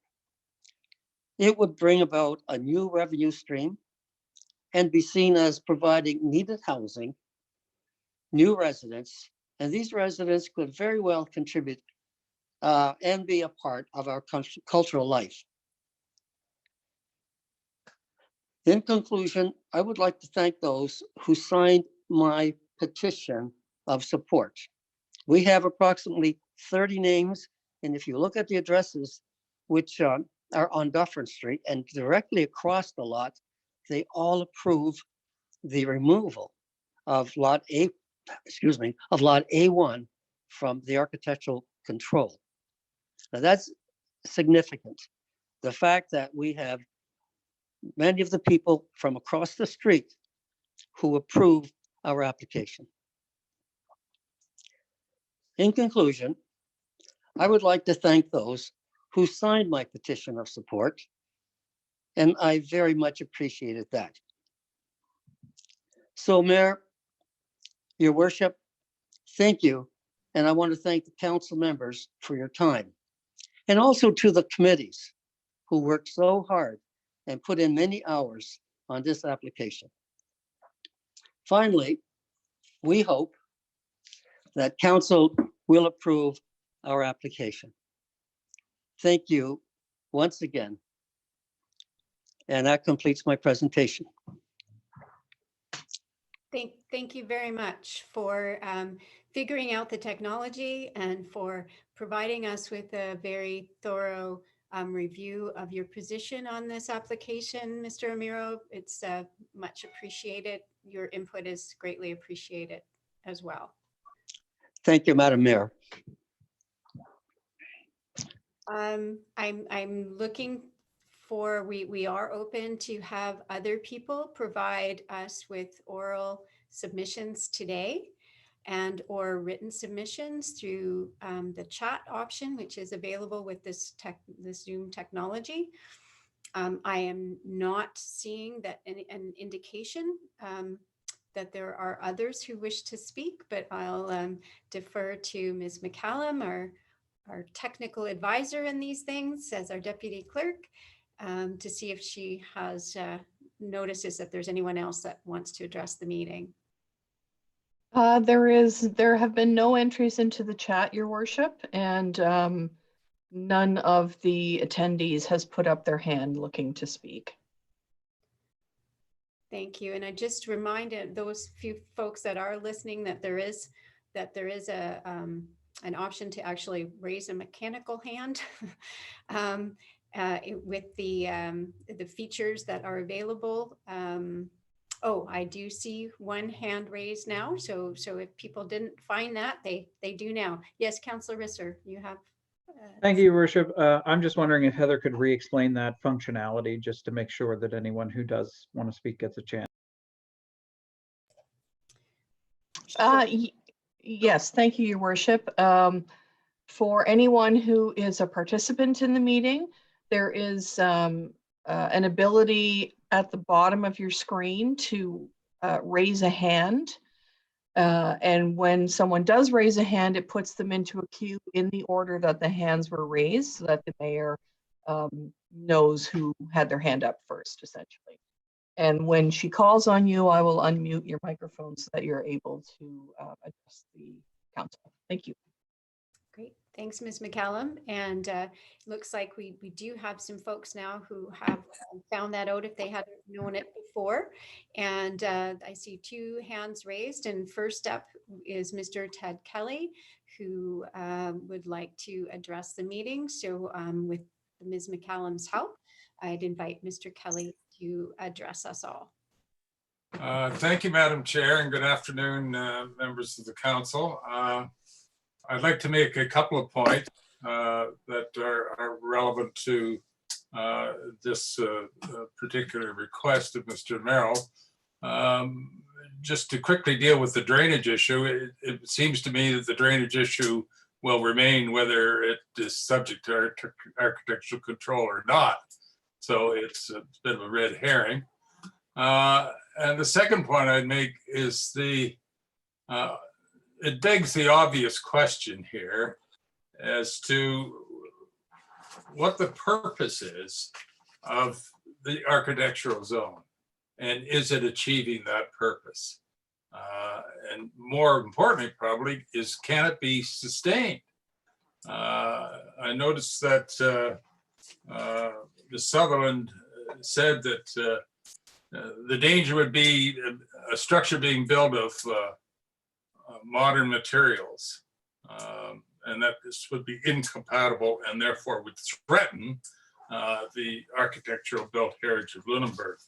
It would bring about a new revenue stream and be seen as providing needed housing, new residents, and these residents could very well contribute and be a part of our cultural life. In conclusion, I would like to thank those who signed my petition of support. We have approximately 30 names, and if you look at the addresses, which are on Dufferin Street and directly across the lot, they all approve the removal of lot A1 from the architectural control. Now that's significant. The fact that we have many of the people from across the street who approve our application. In conclusion, I would like to thank those who signed my petition of support, and I very much appreciated that. So, Mayor, Your Worship, thank you, and I want to thank the council members for your time, and also to the committees who worked so hard and put in many hours on this application. Finally, we hope that council will approve our application. Thank you once again. And that completes my presentation. Thank you very much for figuring out the technology and for providing us with a very thorough review of your position on this application, Mr. Romero. It's much appreciated. Your input is greatly appreciated as well. Thank you, Madam Mayor. I'm looking for, we are open to have other people provide us with oral submissions today and or written submissions through the chat option, which is available with this Zoom technology. I am not seeing that an indication that there are others who wish to speak, but I'll defer to Ms. McCallum, our technical advisor in these things, as our deputy clerk, to see if she has notices that there's anyone else that wants to address the meeting. There have been no entries into the chat, Your Worship, and none of the attendees has put up their hand looking to speak. Thank you. And I just reminded those few folks that are listening that there is an option to actually raise a mechanical hand with the features that are available. Oh, I do see one hand raised now. So if people didn't find that, they do now. Yes, Councillor Risser, you have. Thank you, Your Worship. I'm just wondering if Heather could re-explain that functionality just to make sure that anyone who does want to speak gets a chance. Yes, thank you, Your Worship. For anyone who is a participant in the meeting, there is an ability at the bottom of your screen to raise a hand. And when someone does raise a hand, it puts them into a queue in the order that the hands were raised so that the mayor knows who had their hand up first, essentially. And when she calls on you, I will unmute your microphone so that you're able to address the council. Thank you. Great. Thanks, Ms. McCallum. And it looks like we do have some folks now who have found that out if they hadn't known it before. And I see two hands raised. And first up is Mr. Ted Kelly, who would like to address the meeting. So with Ms. McCallum's help, I'd invite Mr. Kelly to address us all. Thank you, Madam Chair, and good afternoon, members of the council. I'd like to make a couple of points that are relevant to this particular request of Mr. Romero. Just to quickly deal with the drainage issue, it seems to me that the drainage issue will remain whether it is subject to architectural control or not. So it's a bit of a red herring. And the second point I'd make is it begs the obvious question here as to what the purpose is of the architectural zone, and is it achieving that purpose? And more importantly, probably, is can it be sustained? I noticed that Ms. Sutherland said that the danger would be a structure being built of modern materials, and that this would be incompatible and therefore would threaten the architectural built heritage of Lunenburg.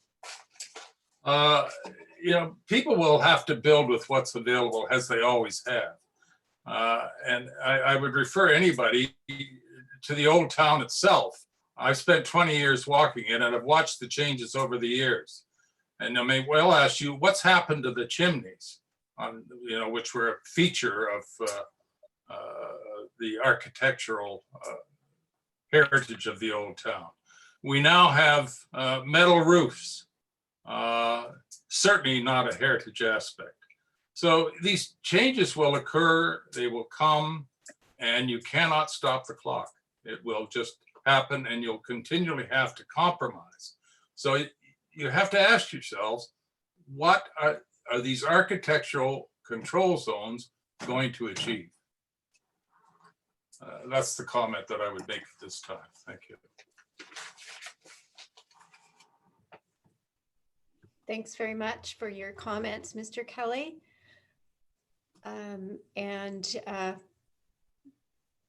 You know, people will have to build with what's available, as they always have. And I would refer anybody to the old town itself. I've spent 20 years walking it, and I've watched the changes over the years. And I may well ask you, what's happened to the chimneys, you know, which were a feature of the architectural heritage of the old town? We now have metal roofs, certainly not a heritage aspect. So these changes will occur, they will come, and you cannot stop the clock. It will just happen, and you'll continually have to compromise. So you have to ask yourselves, what are these architectural control zones going to achieve? That's the comment that I would make at this time. Thank you. Thanks very much for your comments, Mr. Kelly.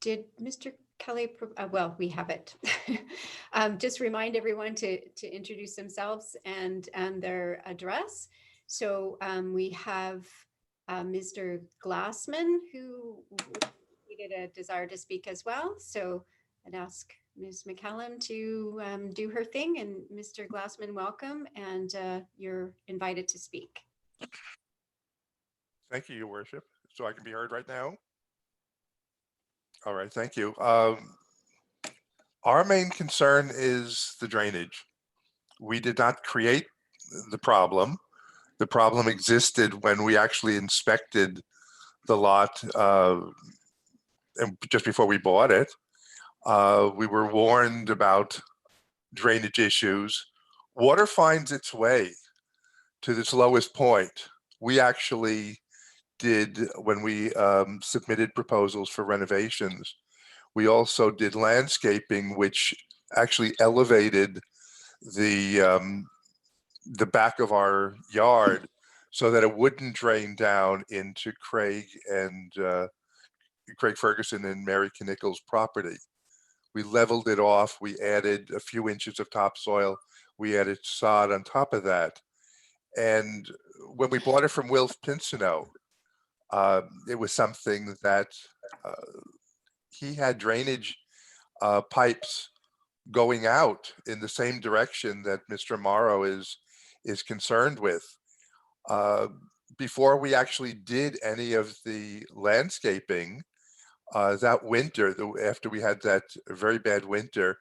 Did Mr. Kelly, well, we have it. Just remind everyone to introduce themselves and their address. So we have Mr. Glassman, who indicated a desire to speak as well. So I'd ask Ms. McCallum to do her thing. And Mr. Glassman, welcome, and you're invited to speak. Thank you, Your Worship. So I can be heard right now? All right, thank you. Our main concern is the drainage. We did not create the problem. The problem existed when we actually inspected the lot and just before we bought it. We were warned about drainage issues. Water finds its way to its lowest point. We actually did, when we submitted proposals for renovations, we also did landscaping, which actually elevated the back of our yard so that it wouldn't drain down into Craig Ferguson and Mary Knickel's property. We leveled it off. We added a few inches of topsoil. We added sod on top of that. And when we bought it from Wilf Pinsino, it was something that he had drainage pipes going out in the same direction that Mr. Morrow is concerned with. Before we actually did any of the landscaping, that winter, after we had that very bad winter,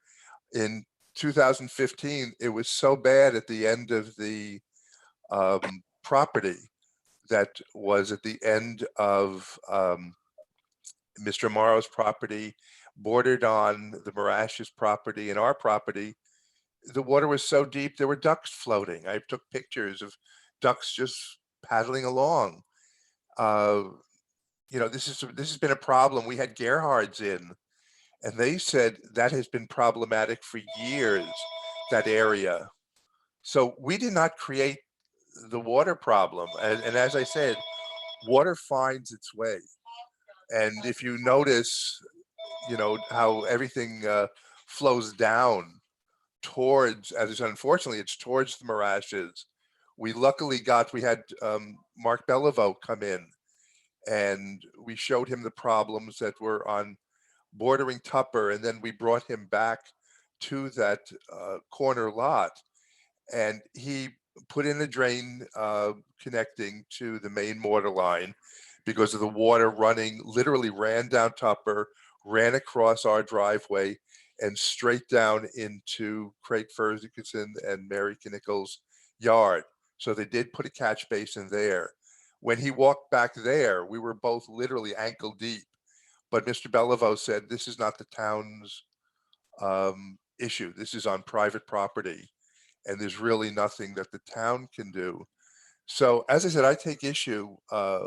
in 2015, it was so bad at the end of the property that was at the end of Mr. Morrow's property, bordered on the Marash's property and our property. The water was so deep, there were ducks floating. I took pictures of ducks just paddling along. You know, this has been a problem. We had Gerhards in, and they said that has been problematic for years, that area. So we did not create the water problem. And as I said, water finds its way. And if you notice, you know, how everything flows down towards, as unfortunately, it's towards the Marash's. We had Mark Belliveau come in, and we showed him the problems that were on bordering Tupper, and then we brought him back to that corner lot, and he put in a drain connecting to the main water line, because of the water running, literally ran down Tupper, ran across our driveway and straight down into Craig Ferguson and Mary Knickel's yard. So they did put a catch basin there. When he walked back there, we were both literally ankle deep. But Mr. Belliveau said, this is not the town's issue. This is on private property, and there's really nothing that the town can do. So as I said, I take issue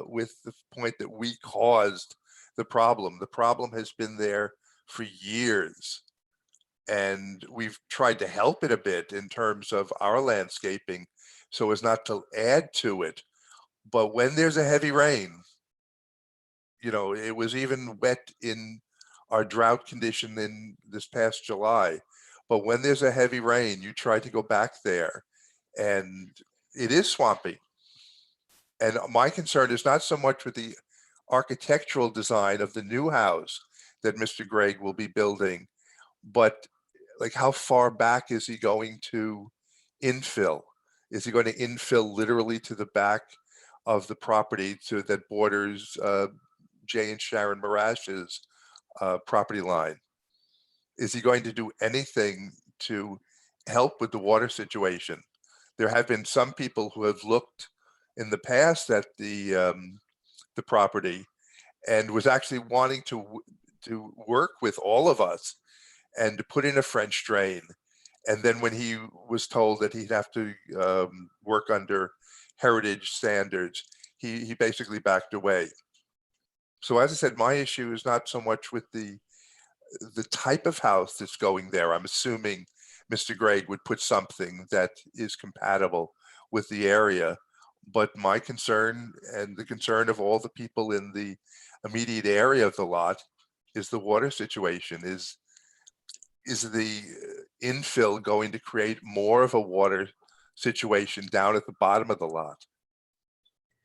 with the point that we caused the problem. The problem has been there for years, and we've tried to help it a bit in terms of our landscaping so as not to add to it. But when there's a heavy rain, you know, it was even wet in our drought condition in this past July. But when there's a heavy rain, you try to go back there and it is swampy. And my concern is not so much with the architectural design of the new house that Mr. Gregg will be building, but like how far back is he going to infill? Is he going to infill literally to the back of the property that borders Jay and Sharon Marash's property line? Is he going to do anything to help with the water situation? There have been some people who have looked in the past at the property and was actually wanting to work with all of us and to put in a French drain. And then when he was told that he'd have to work under heritage standards, he basically backed away. So as I said, my issue is not so much with the type of house that's going there. I'm assuming Mr. Gregg would put something that is compatible with the area. But my concern and the concern of all the people in the immediate area of the lot is the water situation. Is the infill going to create more of a water situation down at the bottom of the lot?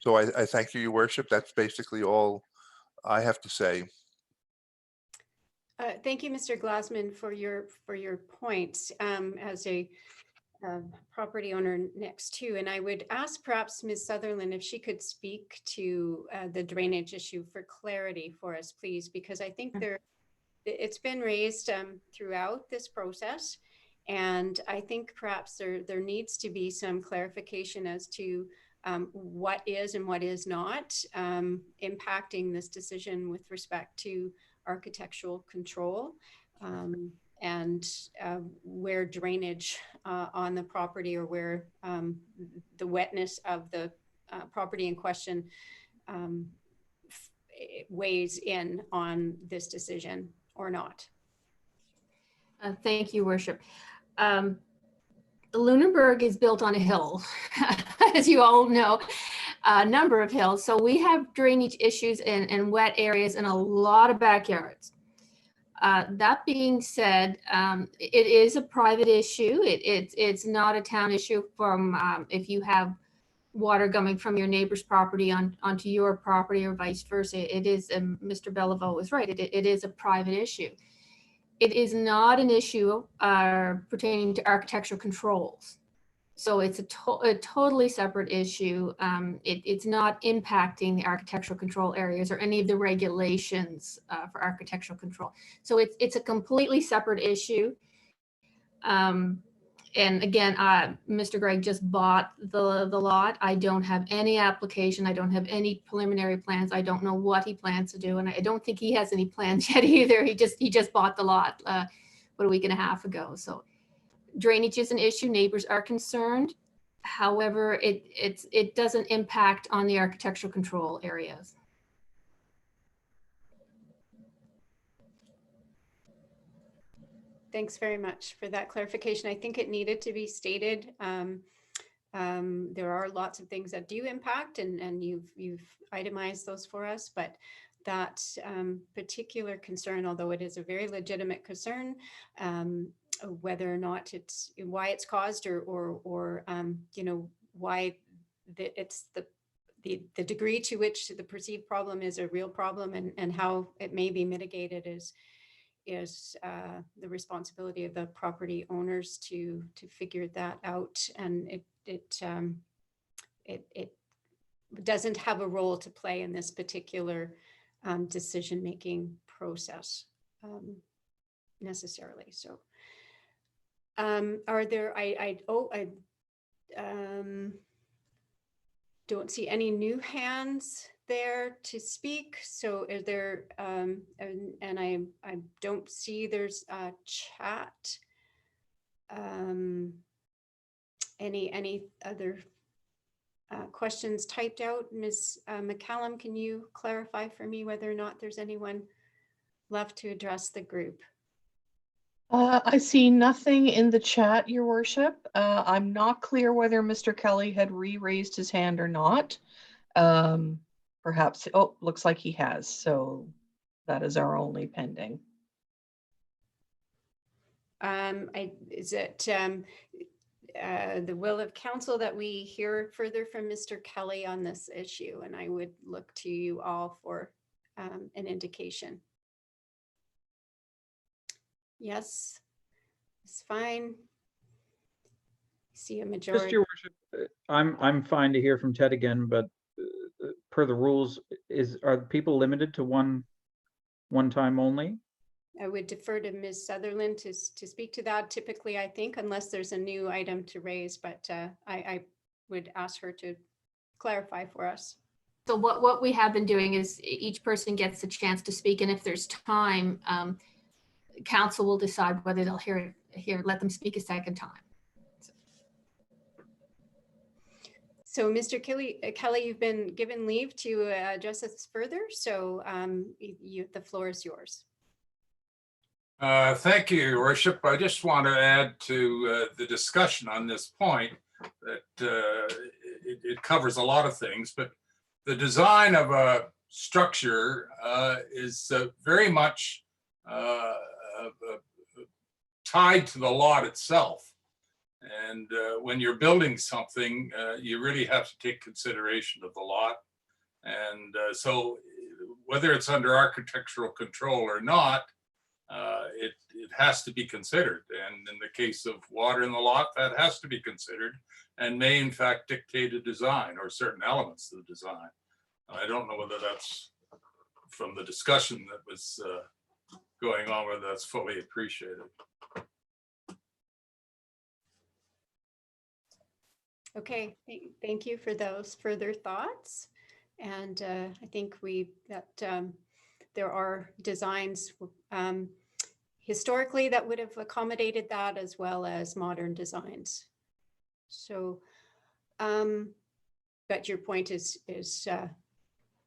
So I thank you, Your Worship. That's basically all I have to say. Thank you, Mr. Glassman, for your points as a property owner next to. And I would ask perhaps Ms. Sutherland if she could speak to the drainage issue for clarity for us, please, because I think it's been raised throughout this process. And I think perhaps there needs to be some clarification as to what is and what is not impacting this decision with respect to architectural control and where drainage on the property or where the wetness of the property in question weighs in on this decision or not. Thank you, Worship. Lunenburg is built on a hill, as you all know, a number of hills. So we have drainage issues and wet areas in a lot of backyards. That being said, it is a private issue. It's not a town issue from if you have water coming from your neighbor's property onto your property or vice versa. It is, Mr. Belliveau was right, it is a private issue. It is not an issue pertaining to architectural controls. So it's a totally separate issue. It's not impacting the architectural control areas or any of the regulations for architectural control. So it's a completely separate issue. And again, Mr. Gregg just bought the lot. I don't have any application. I don't have any preliminary plans. I don't know what he plans to do. And I don't think he has any plans yet either. He just bought the lot about a week and a half ago. So drainage is an issue. Neighbors are concerned. However, it doesn't impact on the architectural control areas. Thanks very much for that clarification. I think it needed to be stated. There are lots of things that do impact, and you've itemized those for us, but that particular concern, although it is a very legitimate concern, whether or not why it's caused or you know, why it's the degree to which the perceived problem is a real problem and how it may be mitigated is the responsibility of the property owners to figure that out. And it doesn't have a role to play in this particular decision-making process necessarily. So are there, I don't see any new hands there to speak. So is there, and I don't see there's a chat. Any other questions typed out? Ms. McCallum, can you clarify for me whether or not there's anyone left to address the group? I see nothing in the chat, Your Worship. I'm not clear whether Mr. Kelly had re-raised his hand or not. Perhaps, oh, looks like he has. So that is our only pending. Is it the will of council that we hear further from Mr. Kelly on this issue? And I would look to you all for an indication. Yes, it's fine. See a majority. Just, Your Worship, I'm fine to hear from Ted again, but per the rules, are people limited to one time only? I would defer to Ms. Sutherland to speak to that. Typically, I think, unless there's a new item to raise, but I would ask her to clarify for us. So what we have been doing is each person gets a chance to speak, and if there's time, council will decide whether they'll let them speak a second time. So Mr. Kelly, you've been given leave to address this further. So the floor is yours. Thank you, Your Worship. I just want to add to the discussion on this point that it covers a lot of things, but the design of a structure is very much tied to the lot itself. And when you're building something, you really have to take consideration of the lot. And so whether it's under architectural control or not, it has to be considered. And in the case of water in the lot, that has to be considered and may in fact dictate a design or certain elements of the design. I don't know whether that's from the discussion that was going on, whether that's fully appreciated. Okay, thank you for those further thoughts. And I think there are designs historically that would have accommodated that, as well as modern designs. So, but your point is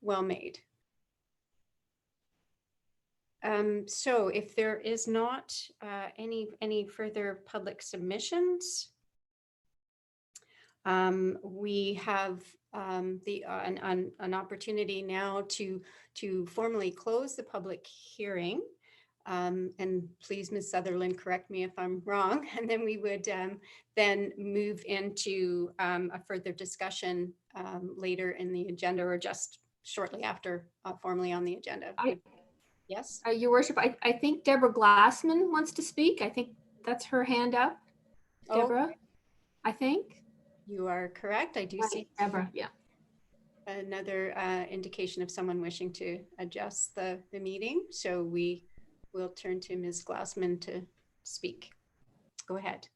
well made. So if there is not any further public submissions, we have an opportunity now to formally close the public hearing. And please, Ms. Sutherland, correct me if I'm wrong. And then we would then move into a further discussion later in the agenda, or just shortly after formally on the agenda. Yes? Your Worship, I think Deborah Glassman wants to speak. I think that's her hand up. Deborah, I think. You are correct. I do see Deborah, yeah. Another indication of someone wishing to adjust the meeting. So we will turn to Ms. Glassman to speak. Go ahead.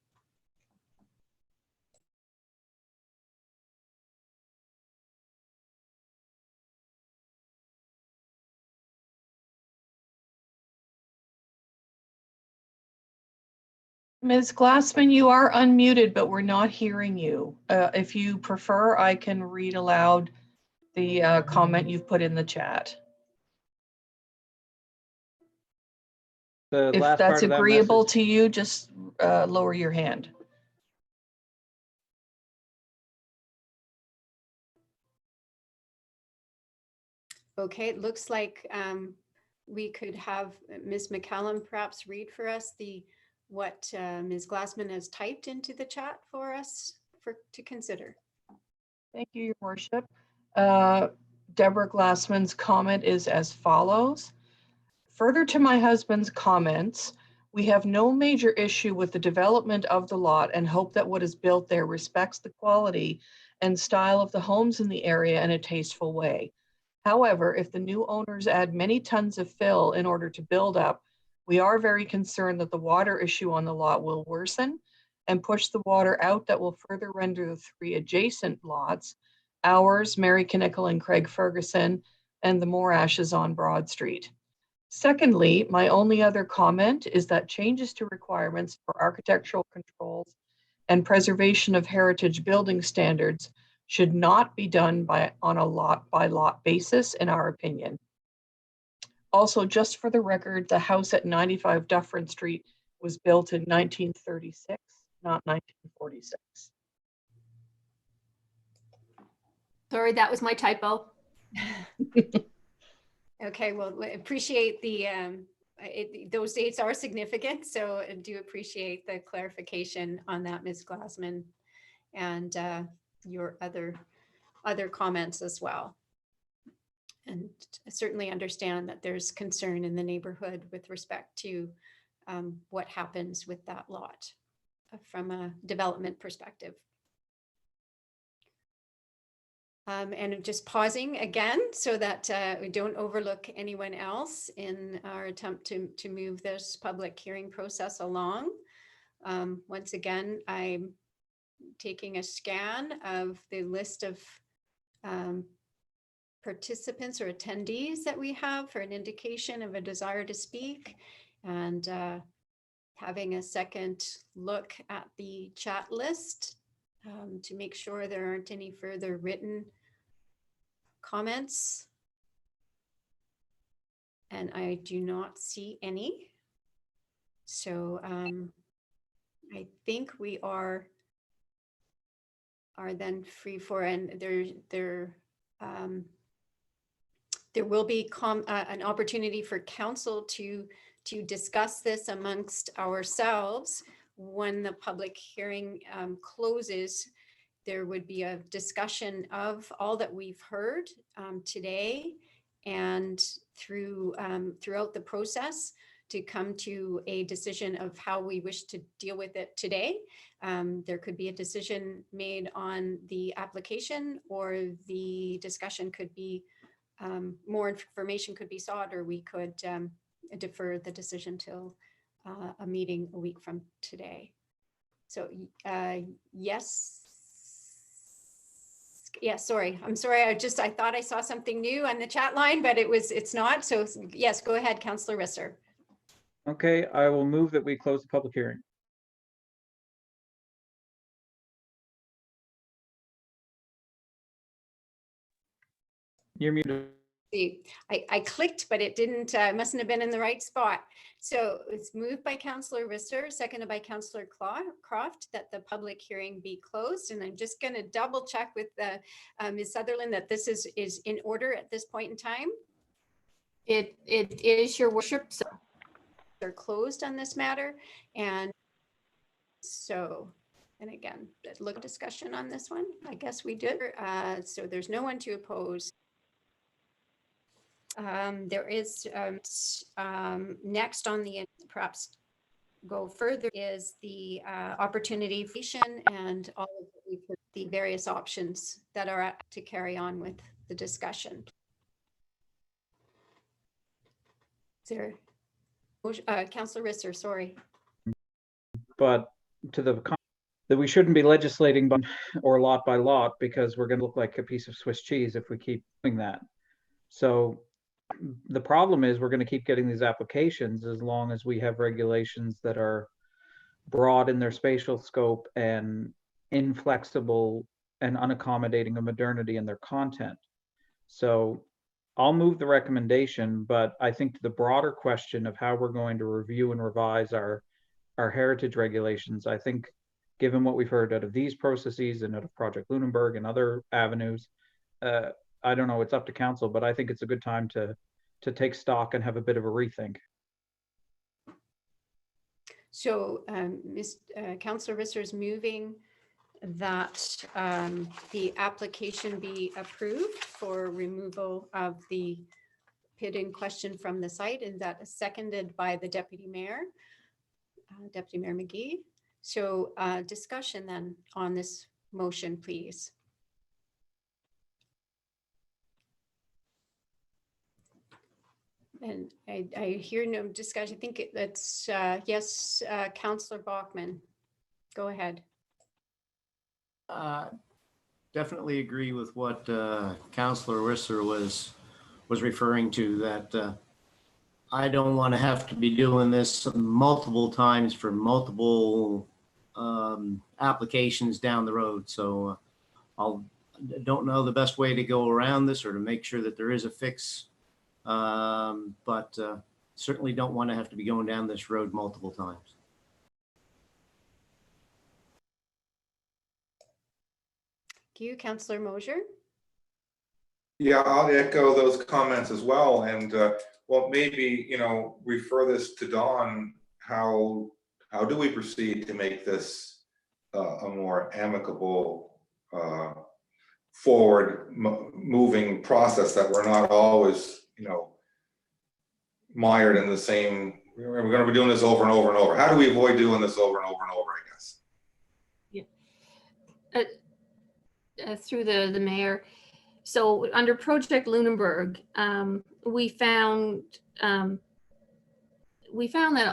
Ms. Glassman, you are unmuted, but we're not hearing you. If you prefer, I can read aloud the comment you've put in the chat. The If last that's part of that agreeable message- to you, just lower your hand. Okay, it looks like we could have Ms. McCallum perhaps read for us what Ms. Glassman has typed into the chat for us to consider. Thank you, Your Worship. Deborah Glassman's comment is as follows. Further to my husband's comments, we have no major issue with the development of the lot and hope that what is built there respects the quality and style of the homes in the area in a tasteful way. However, if the new owners add many tons of fill in order to build up, we are very concerned that the water issue on the lot will worsen and push the water out that will further render the 3 adjacent lots, ours, Mary Knickle and Craig Ferguson, and the Morashes on Broad Street. Secondly, my only other comment is that changes to requirements for architectural controls and preservation of heritage building standards should not be done on a lot by lot basis, in our opinion. Also, just for the record, the house at 95 Dufferin Street was built in 1936, not 1946. Sorry, that was my typo. Okay, well, we appreciate the, those dates are significant, so I do appreciate the clarification on that, Ms. Glassman, and your other comments as well. And I certainly understand that there's concern in the neighborhood with respect to what happens with that lot from a development perspective. And just pausing again so that we don't overlook anyone else in our attempt to move this public hearing process along. Once again, I'm taking a scan of the list of participants or attendees that we have for an indication of a desire to speak, and having a second look at the chat list to make sure there aren't any further written comments. And I do not see any. So I think we are then free for, and there will be an opportunity for council to discuss this amongst ourselves when the public hearing closes. There would be a discussion of all that we've heard today, and throughout the process to come to a decision of how we wish to deal with it today. There could be a decision made on the application, or the discussion could be, more information could be sought, or we could defer the decision till a meeting a week from today. So yes. Yeah, sorry. I'm sorry. I thought I saw something new on the chat line, but it's not. So yes, go ahead, Councillor Risser. Okay, I will move that we close the public hearing. You're muted. See, I clicked, but it didn't, mustn't have been in the right spot. So it's moved by Councillor Risser, seconded by Councillor Croft, that the public hearing be closed. And I'm just going to double check with Ms. Sutherland that this is in order at this point in time. It is, your worship. So They're closed on this matter. And so, and again, look, discussion on this one. I guess we did. So there's no one to oppose. There is next on the, perhaps go further, is the opportunity and all of the various options that are to carry on with the discussion. Is there, Councillor Risser, sorry. But to the that we shouldn't be legislating or lot by lot, because we're going to look like a piece of Swiss cheese if we keep doing that. So the problem is we're going to keep getting these applications as long as we have regulations that are broad in their spatial scope and inflexible and unaccommodating of modernity in their content. So I'll move the recommendation, but I think to the broader question of how we're going to review and revise our heritage regulations, I think given what we've heard out of these processes and out of Project Lunenburg and other avenues, I don't know, it's up to council, but I think it's a good time to take stock and have a bit of a rethink. So Councillor Risser is moving that the application be approved for removal of the pit in question from the site, and that is seconded by the Deputy Mayor, Deputy Mayor McGee. So discussion then on this motion, please. And I hear no discussion. I think that's, yes, Councillor Bachman, go ahead. Definitely agree with what Councillor Risser was referring to, that I don't want to have to be doing this multiple times for multiple applications down the road. So don't know the best way to go around this or to make sure that there is a fix. But certainly don't want to have to be going down this road multiple times. Thank you, Councillor Mosier. Yeah, I'll echo those comments as well. And well, maybe, you know, refer this to Dawn. How do we proceed to make this a more amicable, forward moving process, that we're not always, you know, mired in the same, we're going to be doing this over and over and over. How do we avoid doing this over and over and over, I guess? Yeah. Through the mayor. So under Project Lunenburg, we found that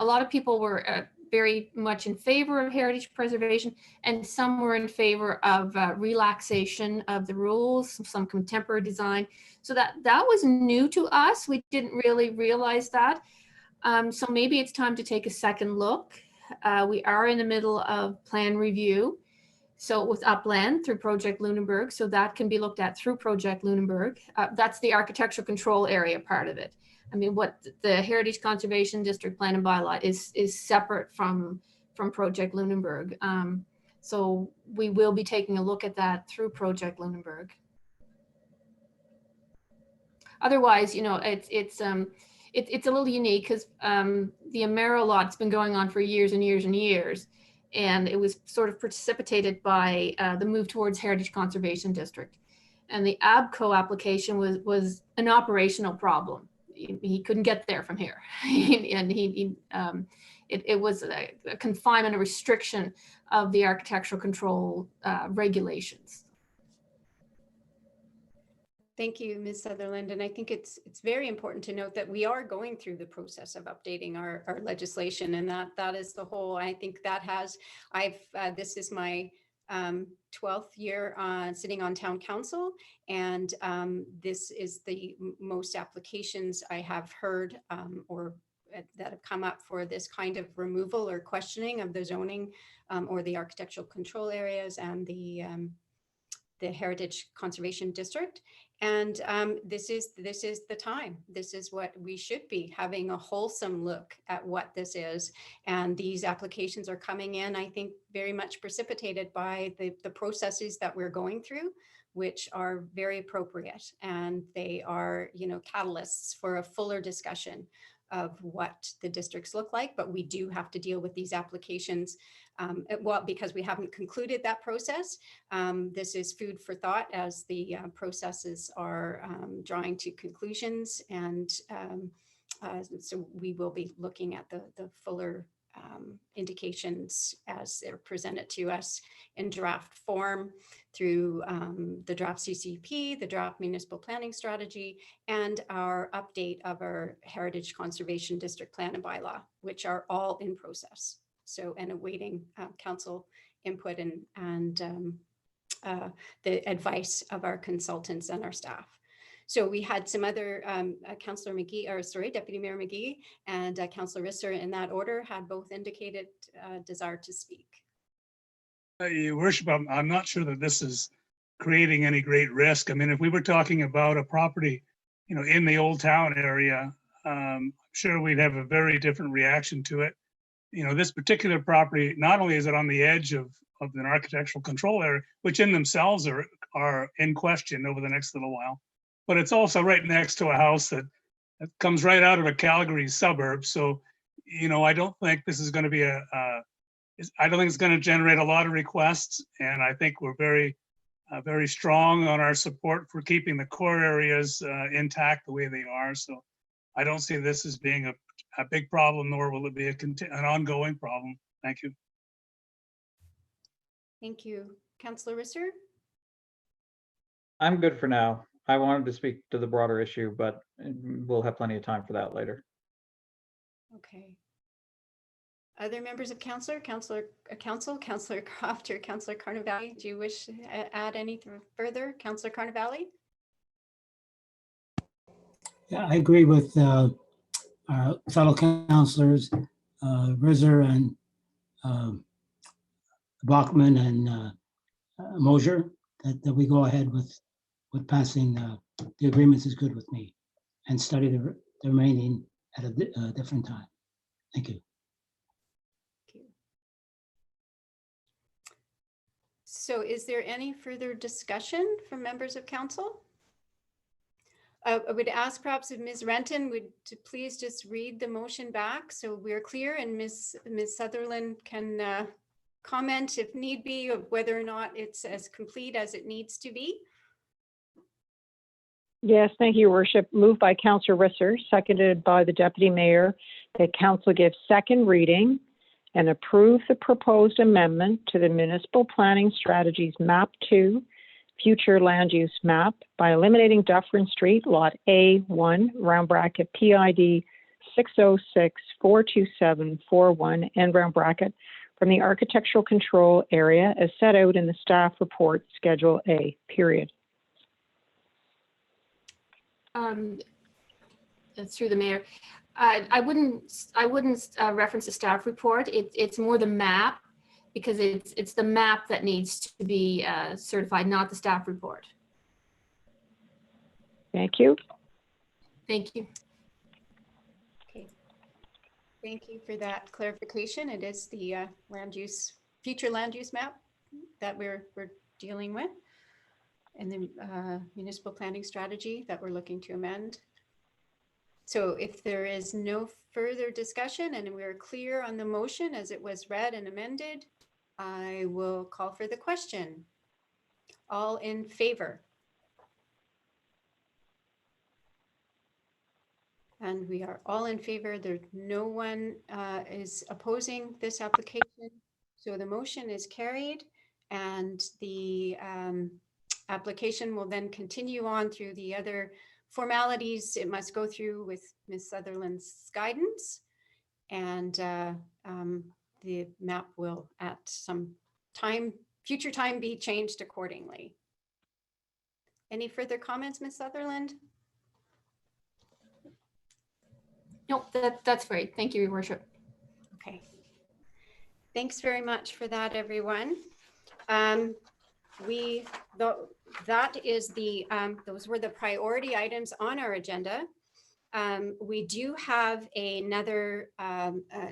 a lot of people were very much in favor of heritage preservation, and some were in favor of relaxation of the rules, some contemporary design. So that was new to us. We didn't really realize that. So maybe it's time to take a second look. We are in the middle of plan review. So with Upland through Project Lunenburg, so that can be looked at through Project Lunenburg. That's the architectural control area part of it. I mean, what the Heritage Conservation District Plan and Bylaw is separate from Project Lunenburg. So we will be taking a look at that through Project Lunenburg. Otherwise, you know, it's a little unique because the Romero lot's been going on for years and years and years. And it was sort of precipitated by the move towards Heritage Conservation District. And the ABCO application was an operational problem. He couldn't get there from here. And it was a confinement, a restriction of the architectural control regulations. Thank you, Ms. Sutherland. And I think it's very important to note that we are going through the process of updating our legislation, and that is the whole. I think that this is my 12th year sitting on town council, and this is the most applications I have heard or that have come up for this kind of removal or questioning of the zoning or the architectural control areas and the Heritage Conservation District. And this is the time. This is what we should be having, a wholesome look at what this is. And these applications are coming in, I think, very much precipitated by the processes that we're going through, which are very appropriate. And they are, you know, catalysts for a fuller discussion of what the districts look like. But we do have to deal with these applications well, because we haven't concluded that process. This is food for thought as the processes are drawing to conclusions. And so we will be looking at the fuller indications as they're presented to us in draft form through the draft CCP, the draft municipal planning strategy, and our update of our Heritage Conservation District Plan and Bylaw, which are all in process. So, and awaiting council input and the advice of our consultants and our staff. So we had some other Councillor McGee, or sorry, Deputy Mayor McGee and Councillor Risser in that order had both indicated desire to speak. Your Worship, I'm not sure that this is creating any great risk. I mean, if we were talking about a property, you know, in the old town area, I'm sure we'd have a very different reaction to it. You know, this particular property, not only is it on the edge of an architectural control area, which in themselves are in question over the next little while, but it's also right next to a house that comes right out of a Calgary suburb. So, you know, I don't think this is going to be I don't think it's going to generate a lot of requests. And I think we're very strong on our support for keeping the core areas intact the way they are. So I don't see this as being a big problem, nor will it be an ongoing problem. Thank you. Thank you. Councillor Risser? I'm good for now. I wanted to speak to the broader issue, but we'll have plenty of time for that later. Okay. Other members of Council, Councillor Croft or Councillor Carnavale, do you wish to add anything further? Councillor Carnavale? Yeah, I agree with our fellow councillors, Rizzer and Bachman and Mosier, that we go ahead with passing the agreements is good with me, and study the remaining at a different time. Thank you. So is there any further discussion from members of council? I would ask perhaps if Ms. Renton would please just read the motion back so we're clear, and Ms. Sutherland can comment if need be of whether or not it's as complete as it needs to be. Yes, thank you, Your Worship. Moved by Councillor Risser, seconded by the Deputy Mayor, that Council give second reading and approve the proposed amendment to the Municipal Planning Strategies Map 2 Future Land Use Map by eliminating Dufferin Street, Lot A1, round bracket PID 606-42741, end round bracket, from the architectural control area as set out in the staff report Schedule A, period. Through the mayor, I wouldn't reference the staff report. It's more the map, because it's the map that needs to be certified, not the staff report. Thank you. Thank you. Okay. Thank you for that clarification. It is the future land use map that we're dealing with, and the municipal planning strategy that we're looking to amend. So if there is no further discussion and we're clear on the motion as it was read and amended, I will call for the question. All in favor? And we are all in favor. There's no one is opposing this application. So the motion is carried, and the application will then continue on through the other formalities it must go through with Ms. Sutherland's guidance, and the map will at some future time be changed accordingly. Any further comments, Ms. Sutherland? Nope, that's great. Thank you, Your Worship. Okay. Thanks very much for that, everyone. Those were the priority items on our agenda. We do have another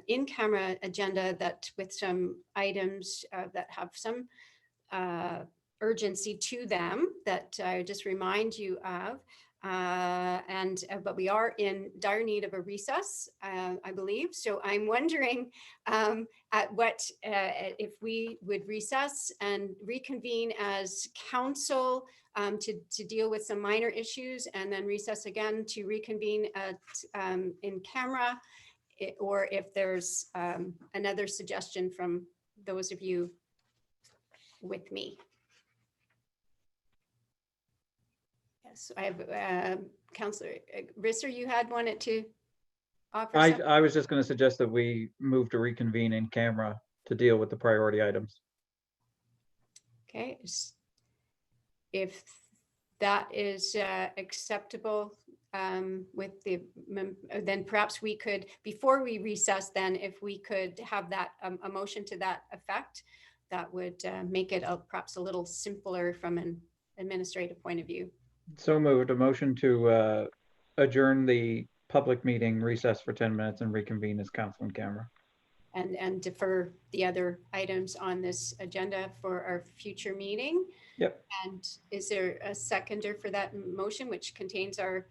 in-camera agenda that with some items that have some urgency to them that I just remind you of. But we are in dire need of a recess, I believe. So I'm wondering if we would recess and reconvene as council to deal with some minor issues, and then recess again to reconvene in camera, or if there's another suggestion from those of you with me. Yes, I have Councillor Risser, you had wanted to offer something? I was just going to suggest that we move to reconvene in camera to deal with the priority items. Okay, if that is acceptable with then perhaps we could, before we recess, then if we could have that a motion to that effect, that would make it perhaps a little simpler from an administrative point of view. So moved. A motion to adjourn the public meeting, recess for 10 minutes, and reconvene as council in camera. And defer the other items on this agenda for our future meeting. Yep. And is there a seconder for that motion, which contains our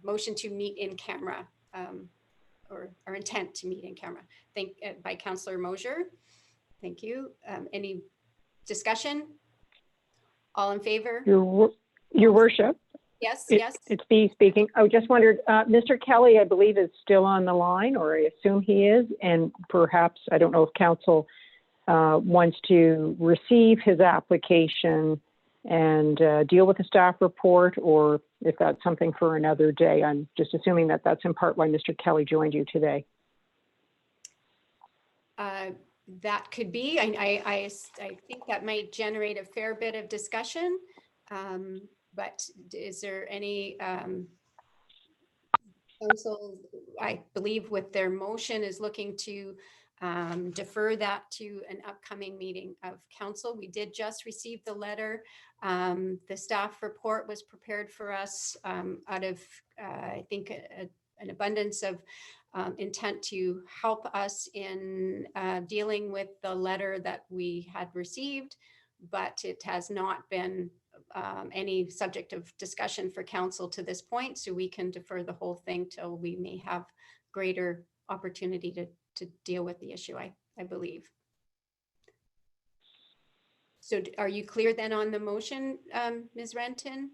motion to meet in camera, or our intent to meet in camera? By Councillor Mosier. Thank you. Any discussion? All in favor? Your Worship. Yes, yes. It's Bea speaking. I just wondered, Mr. Kelly, I believe, is still on the line, or I assume he is, and perhaps, I don't know if council wants to receive his application and deal with the staff report, or if that's something for another day. I'm just assuming that that's in part why Mr. Kelly joined you today. That could be. I think that might generate a fair bit of discussion. But is there any council, I believe with their motion, is looking to defer that to an upcoming meeting of council? We did just receive the letter. The staff report was prepared for us out of, I think, an abundance of intent to help us in dealing with the letter that we had received, but it has not been any subject of discussion for council to this point, so we can defer the whole thing till we may have greater opportunity to deal with the issue, I believe. So are you clear then on the motion, Ms. Renton?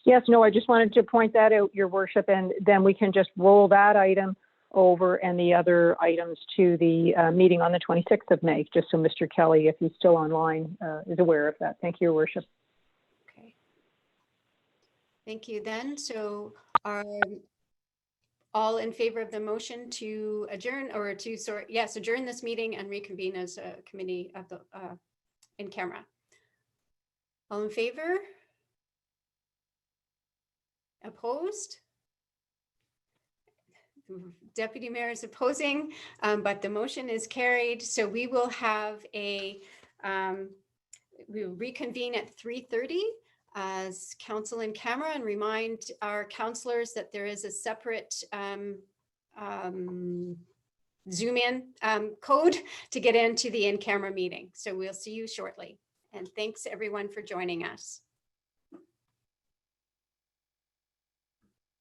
Yes, no, I just wanted to point that out, Your Worship, and then we can just roll that item over and the other items to the meeting on the 26th of May, just so Mr. Kelly, if he's still online, is aware of that. Thank you, Your Worship. Okay. Thank you then. So are all in favor of the motion to adjourn, or to, sorry, yes, adjourn this meeting and reconvene as a committee of the in camera? All in favor? Opposed? Deputy Mayor is opposing, but the motion is carried. So we will have a, we will reconvene at 3:30 as council in camera, and remind our councillors that there is a separate Zoom in code to get into the in-camera meeting. So we'll see you shortly. And thanks everyone for joining us.